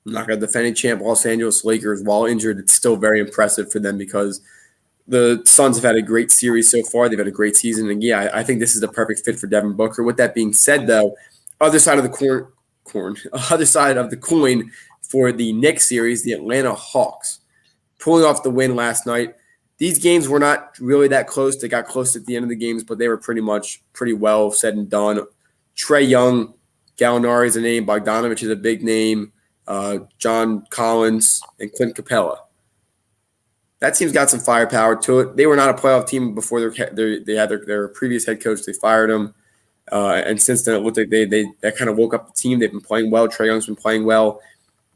Knock out defending champ Los Angeles Lakers while injured. It's still very impressive for them because the Suns have had a great series so far. They've had a great season. And, yeah, I think this is the perfect fit for Devin Booker. With that being said, though, other side of the coin for the Knicks series, the Atlanta Hawks, pulling off the win last night. These games were not really that close. They got close at the end of the games, but they were pretty well said and done. Trae Young, Gallinari is a name. Bogdanovich is a big name. John Collins and Clint Capella. That team's got some firepower to it. They were not a playoff team before they had their previous head coach. They fired him. And since then, it looked like they that kind of woke up the team. They've been playing well. Trae Young's been playing well.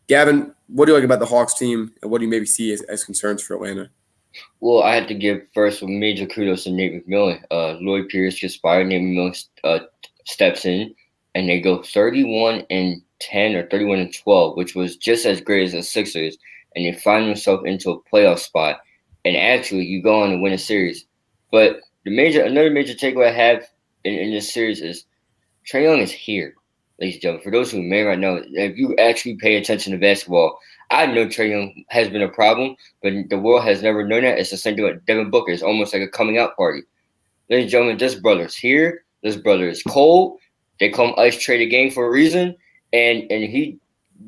Gavin, what do you like about the Hawks team, and what do you maybe see as concerns for Atlanta?
Well, I have to give first a major kudos to Nate McMillan. Lloyd Pierce gets fired. Nate McMillan steps in, and they go 31-10 or 31-12, which was just as great as the Sixers, and they find themselves into a playoff spot. And actually, you go on to win a series. But another major takeaway I have in this series is Trae Young is here, ladies and gentlemen. For those who may not know, if you actually pay attention to basketball, I know Trae Young has been a problem, but the world has never known that. It's the same thing with Devin Booker. It's almost like a coming out party. Ladies and gentlemen, this brother's here. This brother is cold. They call him Ice Trae the Game for a reason, and he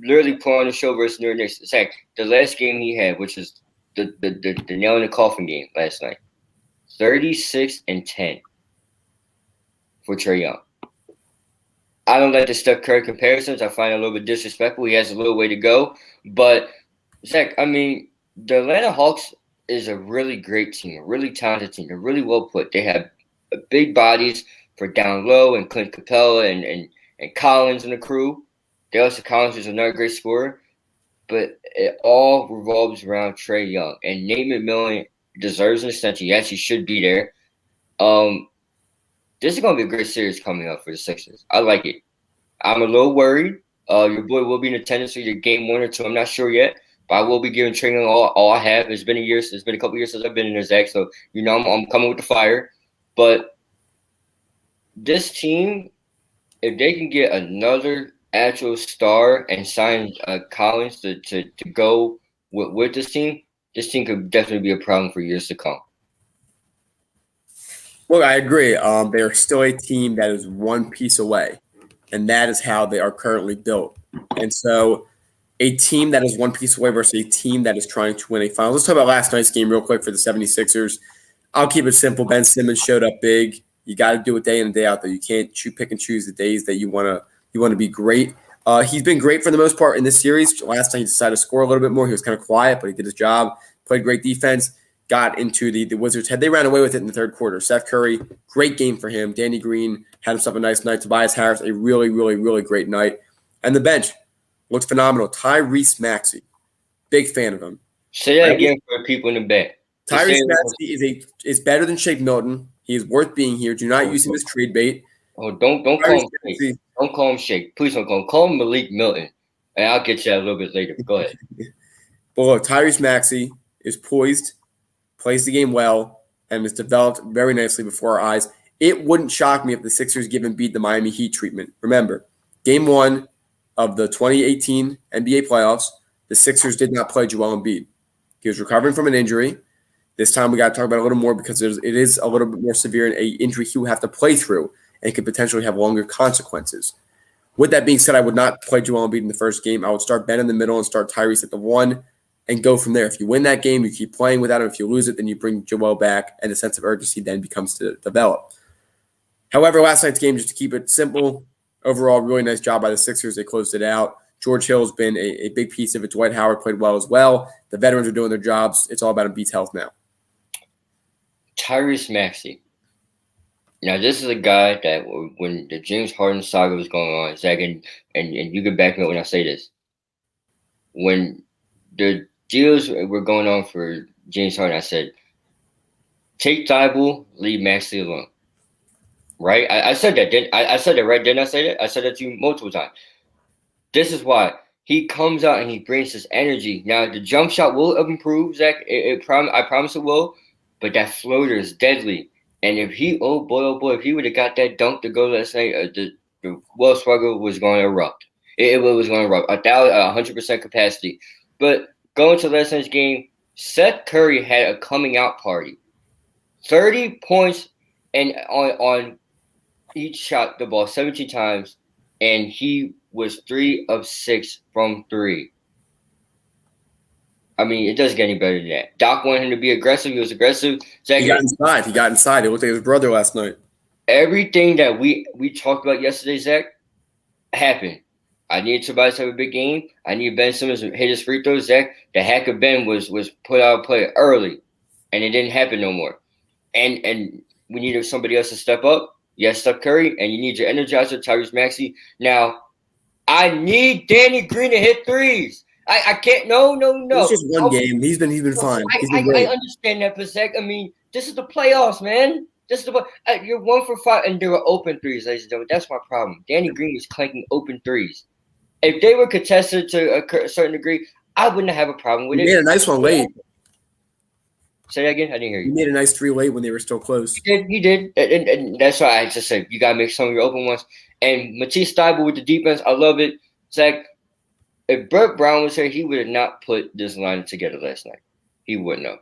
literally put on the show versus New York Knicks. It's like the last game he had, which is the nail in the coffin game last night, 36-10 for Trae Young. I don't like the Steph Curry comparisons. I find it a little bit disrespectful. He has a little way to go. But, Zach, I mean, the Atlanta Hawks is a really great team, a really talented team. They're really well put. They have big bodies for down low and Clint Capella and Collins and the crew. Collins is another great scorer. But it all revolves around Trae Young. And Nate McMillan deserves an extension. He actually should be there. This is going to be a great series coming up for the Sixers. I like it. I'm a little worried. Your boy will be in attendance for either game 1 or 2. I'm not sure yet, but I will be giving Trae Young all I have. It's been a year. It's been a couple years since I've been in there, Zach. So, I'm coming with the fire. But this team, if they can get another actual star and sign Collins to go with this team could definitely be a problem for years to come.
Well, I agree. They're still a team that is one piece away, and that is how they are currently built. And so a team that is one piece away versus a team that is trying to win a final. Let's talk about last night's game real quick for the 76ers. I'll keep it simple. Ben Simmons showed up big. You got to do it day in and day out, though. You can't pick and choose the days that you want to be great. He's been great for the most part in this series. Last night he decided to score a little bit more. He was kind of quiet, but he did his job, played great defense. Got into the Wizards' head. They ran away with it in the third quarter. Steph Curry, great game for him. Danny Green had himself a nice night. Tobias Harris, a really, really, really great night. And the bench looked phenomenal. Tyrese Maxey, big fan of him.
Say that again for the people in the back.
Tyrese Maxey is better than Shake Milton. He is worth being here. Do not use him as trade bait.
Oh, don't call him Shake. Don't call him Shake. Please don't call him. Call him Malik Milton. And I'll get you that a little bit later. Go ahead.
But look, Tyrese Maxey is poised, plays the game well, and has developed very nicely before our eyes. It wouldn't shock me if the Sixers give Embiid the Miami Heat treatment. Remember, Game 1 of the 2018 NBA playoffs, the Sixers did not play Joel Embiid. He was recovering from an injury. This time we got to talk about it a little more because it is a little bit more severe and an injury he will have to play through and could potentially have longer consequences. With that being said, I would not play Joel Embiid in the first game. I would start Ben in the middle and start Tyrese at the 1 and go from there. If you win that game, you keep playing without him. If you lose it, then you bring Joel back, and the sense of urgency then becomes to develop. However, last night's game, just to keep it simple, overall, really nice job by the Sixers. They closed it out. George Hill's been a big piece of it. Dwight Howard played well as well. The veterans are doing their jobs. It's all about Embiid's health now.
Tyrese Maxey. Now, this is a guy that when the James Harden saga was going on, Zach, and you can back me up when I say this. When the deals were going on for James Harden, I said, take Thibault, leave Maxey alone. Right? I said that. I said that, right? Didn't I say that? I said that to you multiple times. This is why. He comes out and he brings this energy. Now, the jump shot will improve, Zach. I promise it will. But that floater is deadly. And if he, oh boy, if he would have got that dunk to go last night, the Wells Fargo was going to erupt. It was going to erupt. 100% capacity. But going to last night's game, Seth Curry had a coming out party. 30 points and on each shot the ball 17 times, and he was 3 of 6 from 3. I mean, it doesn't get any better than that. Doc wanted him to be aggressive. He was aggressive.
He got inside. It looked like his brother last night.
Everything that we talked about yesterday, Zach, happened. I needed Tobias to have a big game. I need Ben Simmons to hit his free throws. Zach, the hack of Ben was put out of play early, and it didn't happen no more. And we needed somebody else to step up. Yes, Steph Curry, and you need your energizer, Tyrese Maxey. Now, I need Danny Green to hit threes. I can't. No.
It's just one game. He's been fine. He's been
I
great.
understand that, but Zach, I mean, this is the playoffs, man. This is the you're 1 for 5, and there were open threes, ladies and gentlemen. That's my problem. Danny Green was clanking open threes. If they were contested to a certain degree, I wouldn't have a problem with
He
it.
made a nice one late.
Say that again. I didn't hear you.
He made a nice 3 late when they were still close.
He did. And that's why I just said you gotta make some of your open ones. And Matisse Thybulle with the defense, I love it. Zach, if Brett Brown was here, he would have not put this line together last night. He wouldn't have.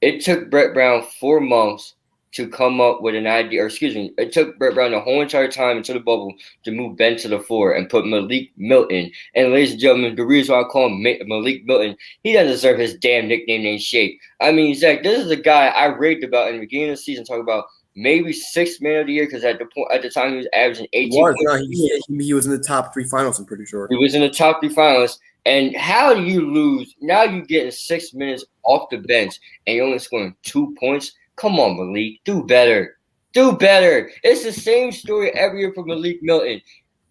It took Brett Brown 4 months to come up with an idea, or excuse me, it took Brett Brown the whole entire time into the bubble to move Ben to the floor and put Malik Milton. And ladies and gentlemen, the reason why I call him Malik Milton, he doesn't deserve his damn nickname named Shake. I mean, Zach, this is a guy I raved about in the beginning of the season, talking about maybe 6th man of the year, because at the time he was averaging 18 points.
He was in the top 3 finals, I'm pretty sure.
He was in the top 3 finalists. And how do you lose? Now you're getting 6 minutes off the bench and you're only scoring 2 points. Come on, Malik. Do better. Do better. It's the same story every year for Malik Milton.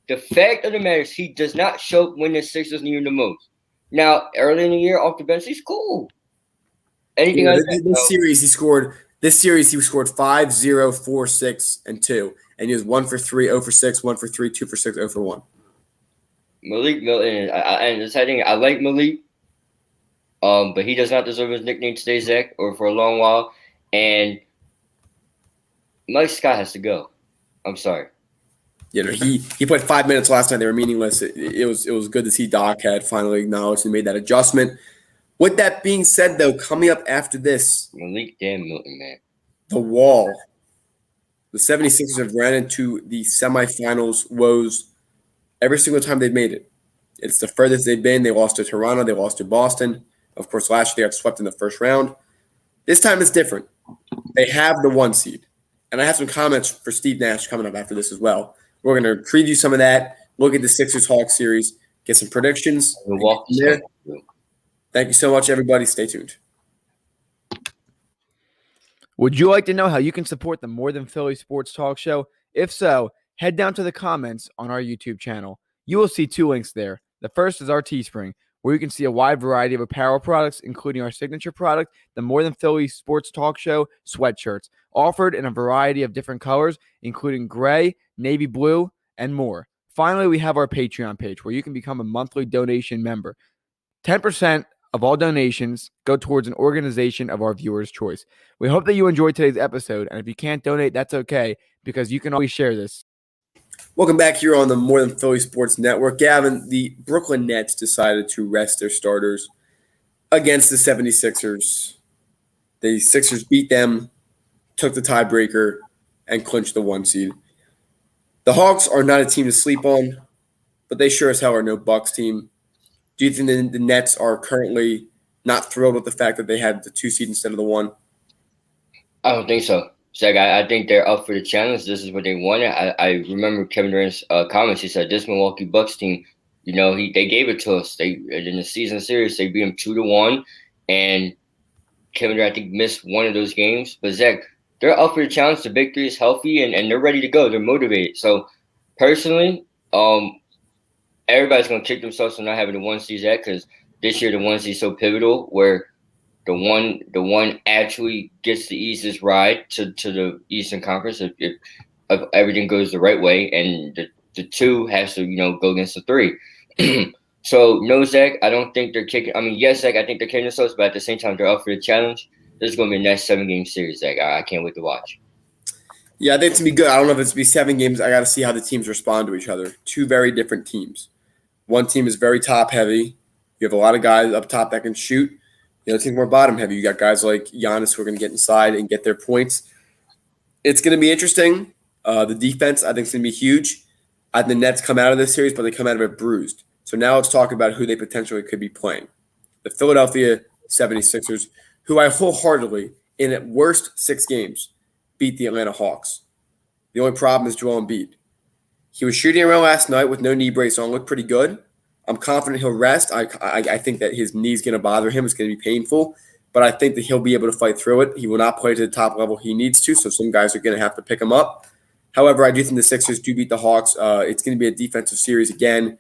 The fact of the matter is he does not show up when the Sixers need him the most. Now, early in the year off the bench, he's cool. Anything
Yeah,
like
this series he scored 5, 0, 4, 6, and 2. And he was 1 for 3, 0 for 6, 1 for 3, 2 for 6, 0 for 1.
Malik Milton, and the thing, I like Malik, but he does not deserve his nickname today, Zach, or for a long while. And Mike Scott has to go. I'm sorry.
You know, he played 5 minutes last night. They were meaningless. It was good to see Doc had finally acknowledged and made that adjustment. With that being said, though, coming up after this,
Malik damn Milton, man.
the wall. The 76ers have ran into the semifinals woes every single time they've made it. It's the furthest they've been. They lost to Toronto. They lost to Boston. Of course, last year they got swept in the first round. This time it's different. They have the 1 seed. And I have some comments for Steve Nash coming up after this as well. We're going to preview some of that, look at the Sixers-Hawks series, get some predictions. Thank you so much, everybody. Stay tuned.
Would you like to know how you can support the More Than Philly Sports Talk Show? If so, head down to the comments on our YouTube channel. You will see 2 links there. The first is our Teespring, where you can see a wide variety of apparel products, including our signature product, the More Than Philly Sports Talk Show sweatshirts, offered in a variety of different colors, including gray, navy blue, and more. Finally, we have our Patreon page, where you can become a monthly donation member. 10% of all donations go towards an organization of our viewers' choice. We hope that you enjoyed today's episode, and if you can't donate, that's okay, because you can always share this.
Welcome back here on the More Than Philly Sports Network. Gavin, the Brooklyn Nets decided to rest their starters against the 76ers. The Sixers beat them, took the tiebreaker, and clinched the 1 seed. The Hawks are not a team to sleep on, but they sure as hell are no Bucks team. Do you think the Nets are currently not thrilled with the fact that they had the 2 seed instead of the 1?
I don't think so. Zach, I think they're up for the challenge. This is what they wanted. I remember Kevin Durant's comments. He said, this Milwaukee Bucks team, you know, they gave it to us. They in the season series, they beat them 2-1. And Kevin Durant, I think, missed one of those games. But Zach, they're up for the challenge. The big 3 is healthy, and they're ready to go. They're motivated. So, personally, everybody's going to kick themselves for not having the 1 seed, Zach, because this year the 1 seed is so pivotal where the one actually gets the easiest ride to the Eastern Conference if everything goes the right way, and the 2 has to, you know, go against the 3. So, no, Zach, I don't think they're kicking. I mean, yes, Zach, I think they're kicking themselves, but at the same time, they're up for the challenge. This is going to be a nice 7-game series, Zach. I can't wait to watch.
Yeah, I think it's going to be good. I don't know if it's going to be 7 games. I got to see how the teams respond to each other. 2 very different teams. One team is very top-heavy. You have a lot of guys up top that can shoot. The other team's more bottom-heavy. You got guys like Giannis who are going to get inside and get their points. It's going to be interesting. The defense, I think, is going to be huge. I think the Nets come out of this series, but they come out of it bruised. So now let's talk about who they potentially could be playing. The Philadelphia 76ers, who I wholeheartedly, in at worst 6 games, beat the Atlanta Hawks. The only problem is Joel Embiid. He was shooting around last night with no knee brace on, looked pretty good. I'm confident he'll rest. I think that his knee's going to bother him. It's going to be painful, but I think that he'll be able to fight through it. He will not play to the top level he needs to, so some guys are going to have to pick him up. However, I do think the Sixers do beat the Hawks. It's going to be a defensive series again.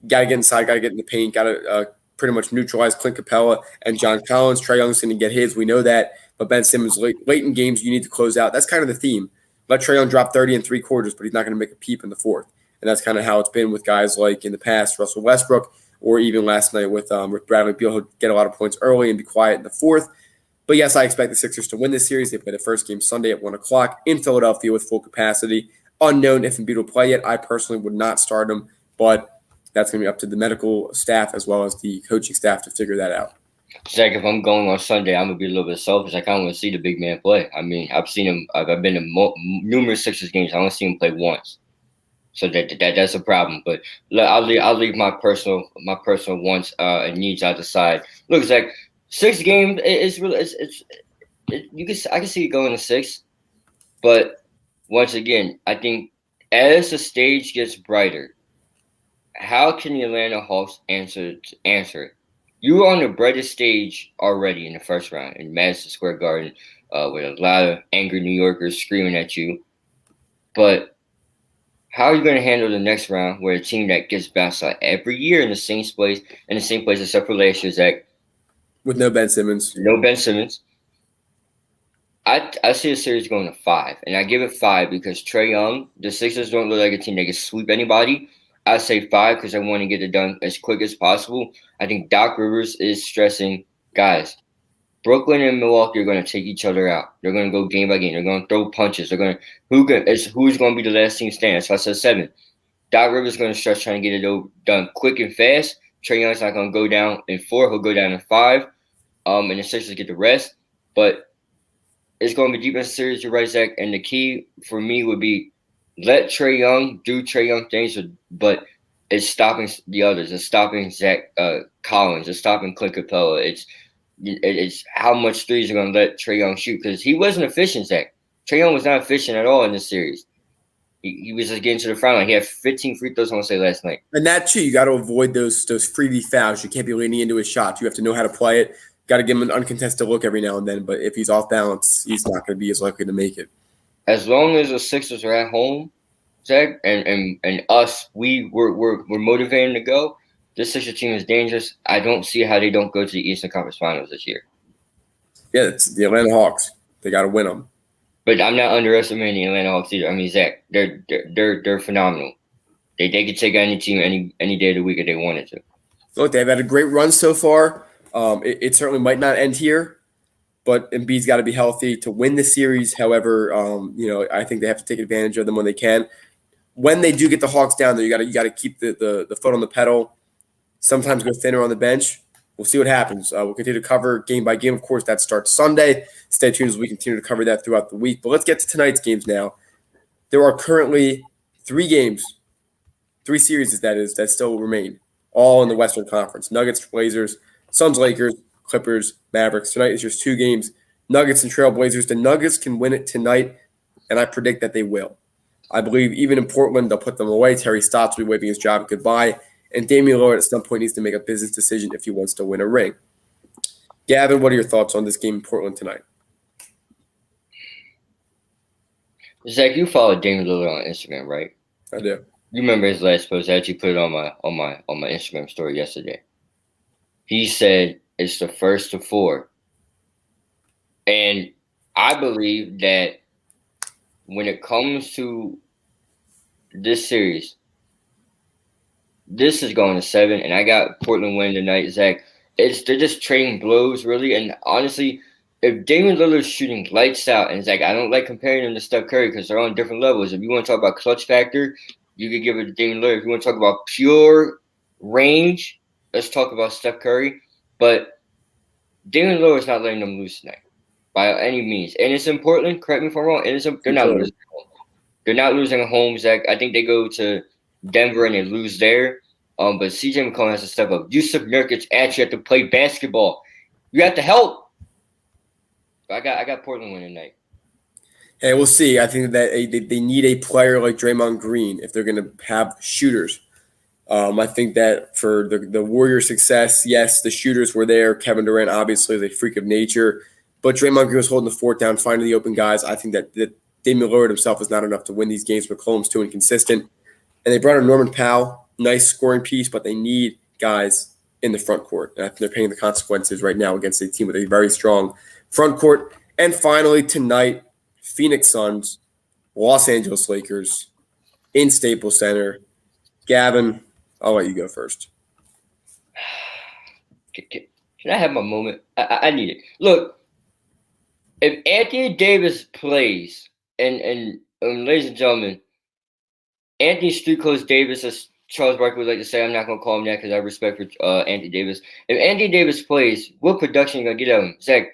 Got to get inside, got to get in the paint, got to pretty much neutralize Clint Capella and John Collins. Trae Young's going to get his. We know that. But Ben Simmons, late in games, you need to close out. That's kind of the theme. Let Trae Young drop 30 in 3 quarters, but he's not going to make a peep in the fourth. And that's kind of how it's been with guys like in the past, Russell Westbrook, or even last night with Bradley Beal, who'll get a lot of points early and be quiet in the fourth. But yes, I expect the Sixers to win this series. They play the first game Sunday at 1 o'clock in Philadelphia with full capacity. Unknown if Embiid will play yet. I personally would not start him, but that's going to be up to the medical staff as well as the coaching staff to figure that out.
Zach, if I'm going on Sunday, I'm gonna be a little bit selfish. I kind of want to see the big man play. I mean, I've seen him. I've been to numerous Sixers games. I only see him play once, so that's a problem. But I'll leave my personal wants and needs out the side. Look, Zach, 6 games is really I can see it going to 6, but once again, I think as the stage gets brighter, how can the Atlanta Hawks answer it? You were on the brightest stage already in the first round in Madison Square Garden with a lot of angry New Yorkers screaming at you. But how are you going to handle the next round where a team that gets bounced out every year in the same place except for last year, Zach?
With no Ben Simmons.
No Ben Simmons. I see a series going to 5, and I give it 5 because Trae Young, the Sixers don't look like a team that can sweep anybody. I say 5 because I want to get it done as quick as possible. I think Doc Rivers is stressing, guys, Brooklyn and Milwaukee are going to take each other out. They're going to go game by game. They're going to throw punches. Who's going to be the last team standing? So I said 7. Doc Rivers is going to stress trying to get it done quick and fast. Trae Young's not going to go down in 4. He'll go down in 5. And the Sixers get the rest. But it's going to be deep in the series, you're right, Zach. And the key for me would be let Trae Young do Trae Young things, but it's stopping the others. It's stopping Zach Collins. It's stopping Clint Capella. It's how much threes you're going to let Trae Young shoot because he wasn't efficient, Zach. Trae Young was not efficient at all in this series. He was just getting to the front line. He had 15 free throws, I want to say, last night.
And that, too, you got to avoid those freebie fouls. You can't be leaning into his shots. You have to know how to play it. Got to give him an uncontested look every now and then. But if he's off balance, he's not going to be as likely to make it.
As long as the Sixers are at home, Zach, and us, we're motivating to go. This Sixers team is dangerous. I don't see how they don't go to the Eastern Conference Finals this year.
Yeah, it's the Atlanta Hawks. They got to win them.
But I'm not underestimating the Atlanta Hawks either. I mean, Zach, they're phenomenal. They could take any team any day of the week if they wanted to.
Look, they've had a great run so far. It certainly might not end here. But Embiid's got to be healthy to win the series. However, I think they have to take advantage of them when they can. When they do get the Hawks down there, you got to keep the foot on the pedal. Sometimes go thinner on the bench. We'll see what happens. We'll continue to cover game by game. Of course, that starts Sunday. Stay tuned as we continue to cover that throughout the week. But let's get to tonight's games now. There are currently 3 games, 3 series that still remain, all in the Western Conference. Nuggets, Blazers, Suns, Lakers, Clippers, Mavericks. Tonight is just 2 games. Nuggets and Trailblazers. The Nuggets can win it tonight, and I predict that they will. I believe even in Portland, they'll put them away. Terry Stotts will be waving his job goodbye. And Damian Lillard at some point needs to make a business decision if he wants to win a ring. Gavin, what are your thoughts on this game in Portland tonight?
Zach, you follow Damian Lillard on Instagram, right?
I do.
You remember his last post? I actually put it on my Instagram story yesterday. He said it's the first to 4. And I believe that when it comes to this series, this is going to 7, and I got Portland winning tonight, Zach. They're just trading blows, really. And honestly, if Damian Lillard's shooting lights out, and Zach, I don't like comparing him to Steph Curry because they're on different levels. If you want to talk about clutch factor, you could give it to Damian Lillard. If you want to talk about pure range, let's talk about Steph Curry. But Damian Lillard's not letting them lose tonight by any means. And it's in Portland, correct me if I'm wrong, they're not losing at home. They're not losing at home, Zach. I think they go to Denver and they lose there. But CJ McCollum has to step up. Yusuf Nurkic actually have to play basketball. You have to help. I got Portland winning tonight.
Hey, we'll see. I think that they need a player like Draymond Green if they're going to have shooters. I think that for the Warriors' success, yes, the shooters were there. Kevin Durant obviously is a freak of nature, but Draymond Green was holding the fort down, finding the open guys. I think that Damian Lillard himself is not enough to win these games. McCollum's too inconsistent. And they brought in Norman Powell, nice scoring piece, but they need guys in the front court. And I think they're paying the consequences right now against a team with a very strong front court. And finally, tonight, Phoenix Suns, Los Angeles Lakers in Staples Center. Gavin, I'll let you go first.
Can I have my moment? I need it. Look, if Anthony Davis plays, and ladies and gentlemen, Anthony Street Clothes Davis, as Charles Barkley would like to say, I'm not going to call him that because I have respect for Anthony Davis. If Anthony Davis plays, what production are you going to get out of him? Zach,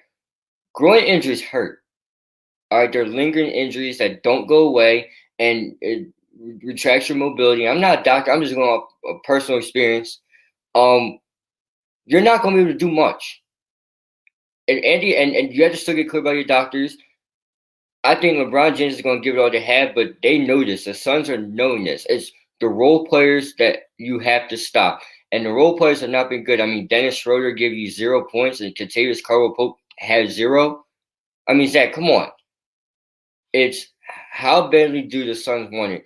groin injuries hurt. All right, they're lingering injuries that don't go away, and it retracts your mobility. I'm not a doctor. I'm just going off of personal experience. You're not going to be able to do much. And Andy, and you have to still get cleared by your doctors. I think LeBron James is going to give it all they have, but they know this. The Suns are knowing this. It's the role players that you have to stop. And the role players have not been good. I mean, Dennis Schroeder gave you 0 points, and Kentavious Caldwell-Pope had 0. I mean, Zach, come on. It's how badly do the Suns want it?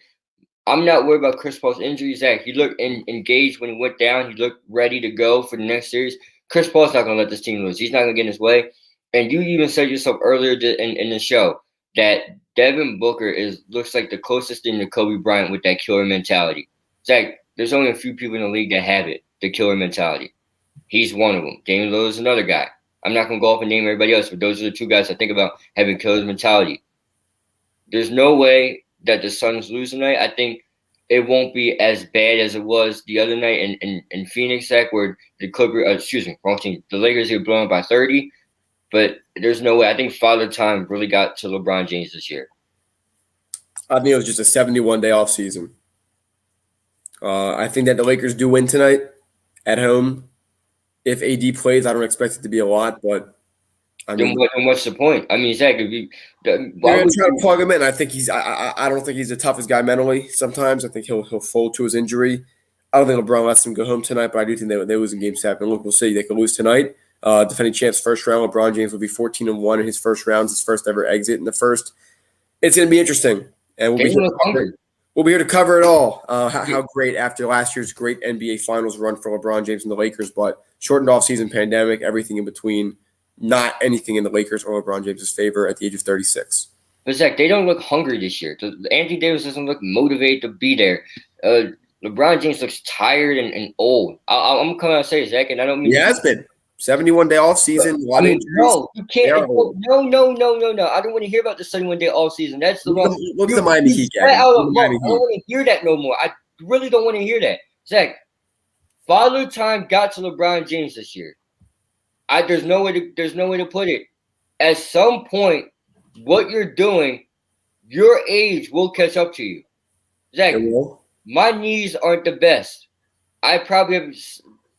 I'm not worried about Chris Paul's injury, Zach. He looked engaged when he went down. He looked ready to go for the next series. Chris Paul's not going to let this team lose. He's not going to get in his way. And you even said yourself earlier in the show that Devin Booker looks like the closest thing to Kobe Bryant with that killer mentality. Zach, there's only a few people in the league that have it, the killer mentality. He's one of them. Damian Lillard is another guy. I'm not going to go off and name everybody else, but those are the two guys I think about having killer mentality. There's no way that the Suns lose tonight. I think it won't be as bad as it was the other night in Phoenix, Zach, where the wrong team. The Lakers get blown up by 30, but there's no way. I think Father Time really got to LeBron James this year.
I think it was just a 71-day off season. I think that the Lakers do win tonight at home. If AD plays, I don't expect it to be a lot, but I mean,
then what's the point? I mean, Zach,
they're going to try to plug him in. I think I don't think he's the toughest guy mentally. Sometimes I think he'll fold to his injury. I don't think LeBron lets him go home tonight, but I do think they lose in Game 7. Look, we'll see. They could lose tonight. Defending champs first round. LeBron James will be 14-1 in his first rounds, his first ever exit in the first. It's going to be interesting, and we'll be here to cover it all. How great after last year's great NBA Finals run for LeBron James and the Lakers, but shortened off-season pandemic, everything in between. Not anything in the Lakers or LeBron James' favor at the age of 36.
But Zach, they don't look hungry this year. Anthony Davis doesn't look motivated to be there. LeBron James looks tired and old. I'm gonna come out and say, Zach, and I don't mean
he has been 71-day off season.
No, you can't. No. I don't want to hear about the 71-day off season. That's the wrong.
Look at the Miami Heat.
I don't want to hear that no more. I really don't want to hear that, Zach. Father Time got to LeBron James this year. There's no way to put it. At some point, what you're doing, your age will catch up to you. Zach, my knees aren't the best. I probably have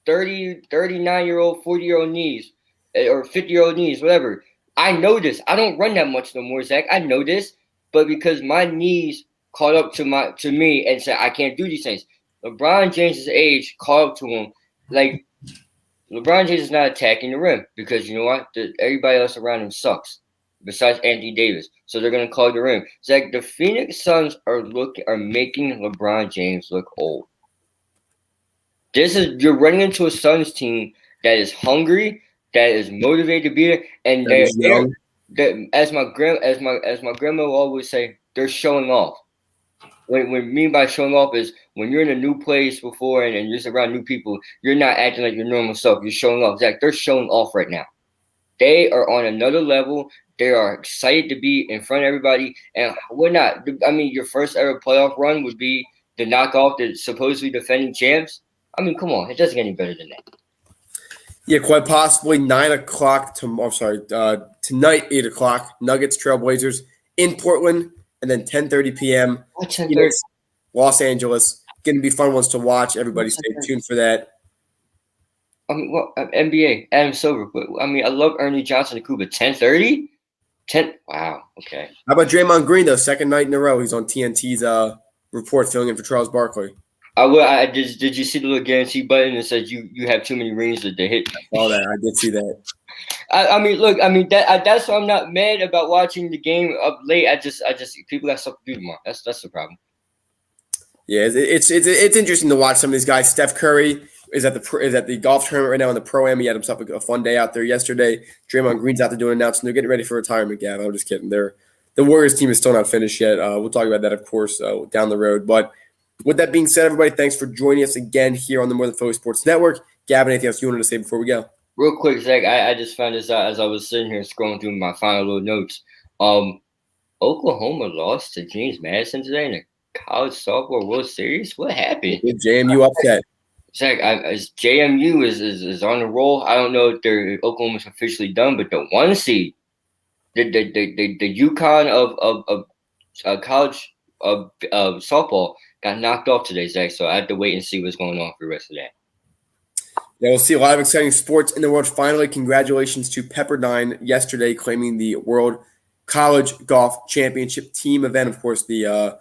30, 39-year-old, 40-year-old knees, or 50-year-old knees, whatever. I know this. I don't run that much no more, Zach. I know this, but because my knees caught up to me and said I can't do these things. LeBron James' age caught up to him, like. LeBron James is not attacking the rim because you know what? Everybody else around him sucks, besides Anthony Davis. So they're gonna clog the rim. Zach, the Phoenix Suns are making LeBron James look old. You're running into a Suns team that is hungry, that is motivated to be there, and as my grandma will always say, they're showing off. What I mean by showing off is when you're in a new place before and you're just around new people, you're not acting like your normal self. You're showing off. Zach, they're showing off right now. They are on another level. They are excited to be in front of everybody. And we're not. I mean, your first ever playoff run would be to knock off the supposedly defending champs. I mean, come on. It doesn't get any better than that.
Yeah, quite possibly 9 o'clock tonight, 8 o'clock, Nuggets, Trailblazers in Portland. And then 10:30 p.m. Los Angeles. Going to be fun ones to watch. Everybody stay tuned for that.
I mean, NBA, Adam Silver. I mean, I love Ernie Johnson and Kuba. 10:30? 10. Wow. Okay.
How about Draymond Green, though? Second night in a row. He's on TNT's report filling in for Charles Barkley.
Did you see the little guarantee button that says you have too many rings to hit?
All that. I did see that.
I mean, look. I mean that's why I'm not mad about watching the game up late. I just people got stuff to do tomorrow. That's the problem.
Yeah, it's interesting to watch some of these guys. Steph Curry is at the golf tournament right now in the Pro-Am. He had himself a fun day out there yesterday. Draymond Green's out there doing announcements. They're getting ready for retirement, Gavin. I'm just kidding. The Warriors team is still not finished yet. We'll talk about that, of course, down the road. But with that being said, everybody, thanks for joining us again here on the More Than Philly Sports Network. Gavin, anything else you wanted to say before we go?
Real quick, Zach, I just found this out as I was sitting here scrolling through my final little notes. Oklahoma lost to James Madison today in the College Softball World Series. What happened?
JMU upset.
Zach, JMU is on the roll. I don't know if Oklahoma's officially done, but the 1 seed, the UConn of college softball got knocked off today, Zach. So I have to wait and see what's going on for the rest of that.
Yeah, we'll see a lot of exciting sports in the world. Finally, congratulations to Pepperdine yesterday claiming the World College Golf Championship team event. Of course, the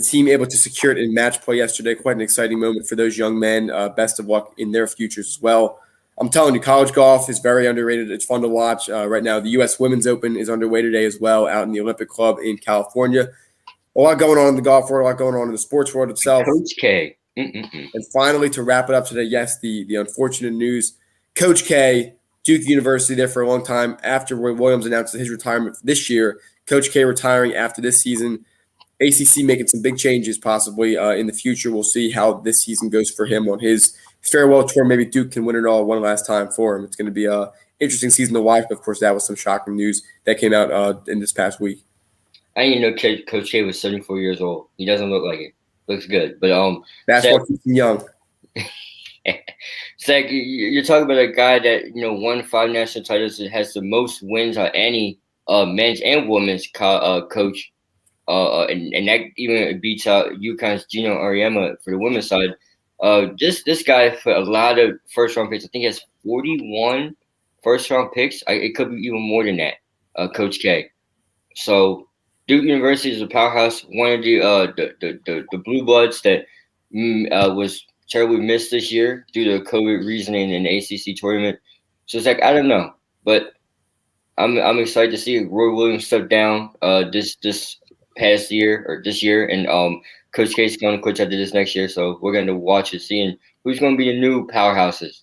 team able to secure it in match play yesterday. Quite an exciting moment for those young men. Best of luck in their futures as well. I'm telling you, college golf is very underrated. It's fun to watch. Right now, the U.S. Women's Open is underway today as well out in the Olympic Club in California. A lot going on in the golf world, a lot going on in the sports world itself.
Coach K.
And finally, to wrap it up today, yes, the unfortunate news. Coach K, Duke University there for a long time. After Roy Williams announced his retirement this year, Coach K retiring after this season. ACC making some big changes possibly in the future. We'll see how this season goes for him on his farewell tour. Maybe Duke can win it all one last time for him. It's going to be an interesting season to watch. But of course, that was some shocking news that came out in this past week.
I didn't know Coach K was 74 years old. He doesn't look like it. Looks good, but
that's what keeps him young.
Zach, you're talking about a guy that won 5 national titles and has the most wins on any men's and women's coach, and that even beats out UConn's Gino Auriemma for the women's side. This guy put a lot of first round picks. I think he has 41 first round picks. It could be even more than that. Coach K. So Duke University is a powerhouse. One of the blue bloods that was terribly missed this year due to COVID reasoning in the ACC tournament. So it's like I don't know, but I'm excited to see Roy Williams step down this past year or this year, and Coach K is going to coach after this next year. So we're going to watch and seeing who's going to be the new powerhouses.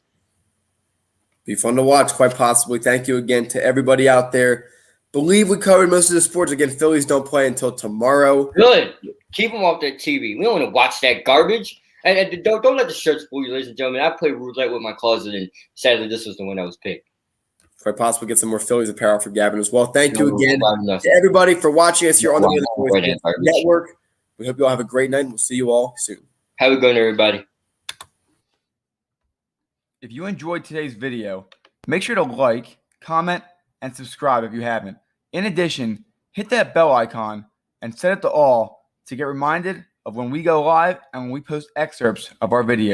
Be fun to watch, quite possibly. Thank you again to everybody out there. Believe we covered most of the sports. Again, Phillies don't play until tomorrow.
Good. Keep them off that TV. We don't want to watch that garbage. And don't let the shirts fool you, ladies and gentlemen. I play roulette with my closet, and sadly, this was the one that was picked.
Quite possibly get some more Phillies apparel for Gavin as well. Thank you again to everybody for watching us here on the Phillies Network. We hope you all have a great night, and we'll see you all soon.
Have a good night, everybody.
If you enjoyed today's video, make sure to like, comment, and subscribe if you haven't. In addition, hit that bell icon and set it to all to get reminded of when we go live and when we post excerpts of our videos.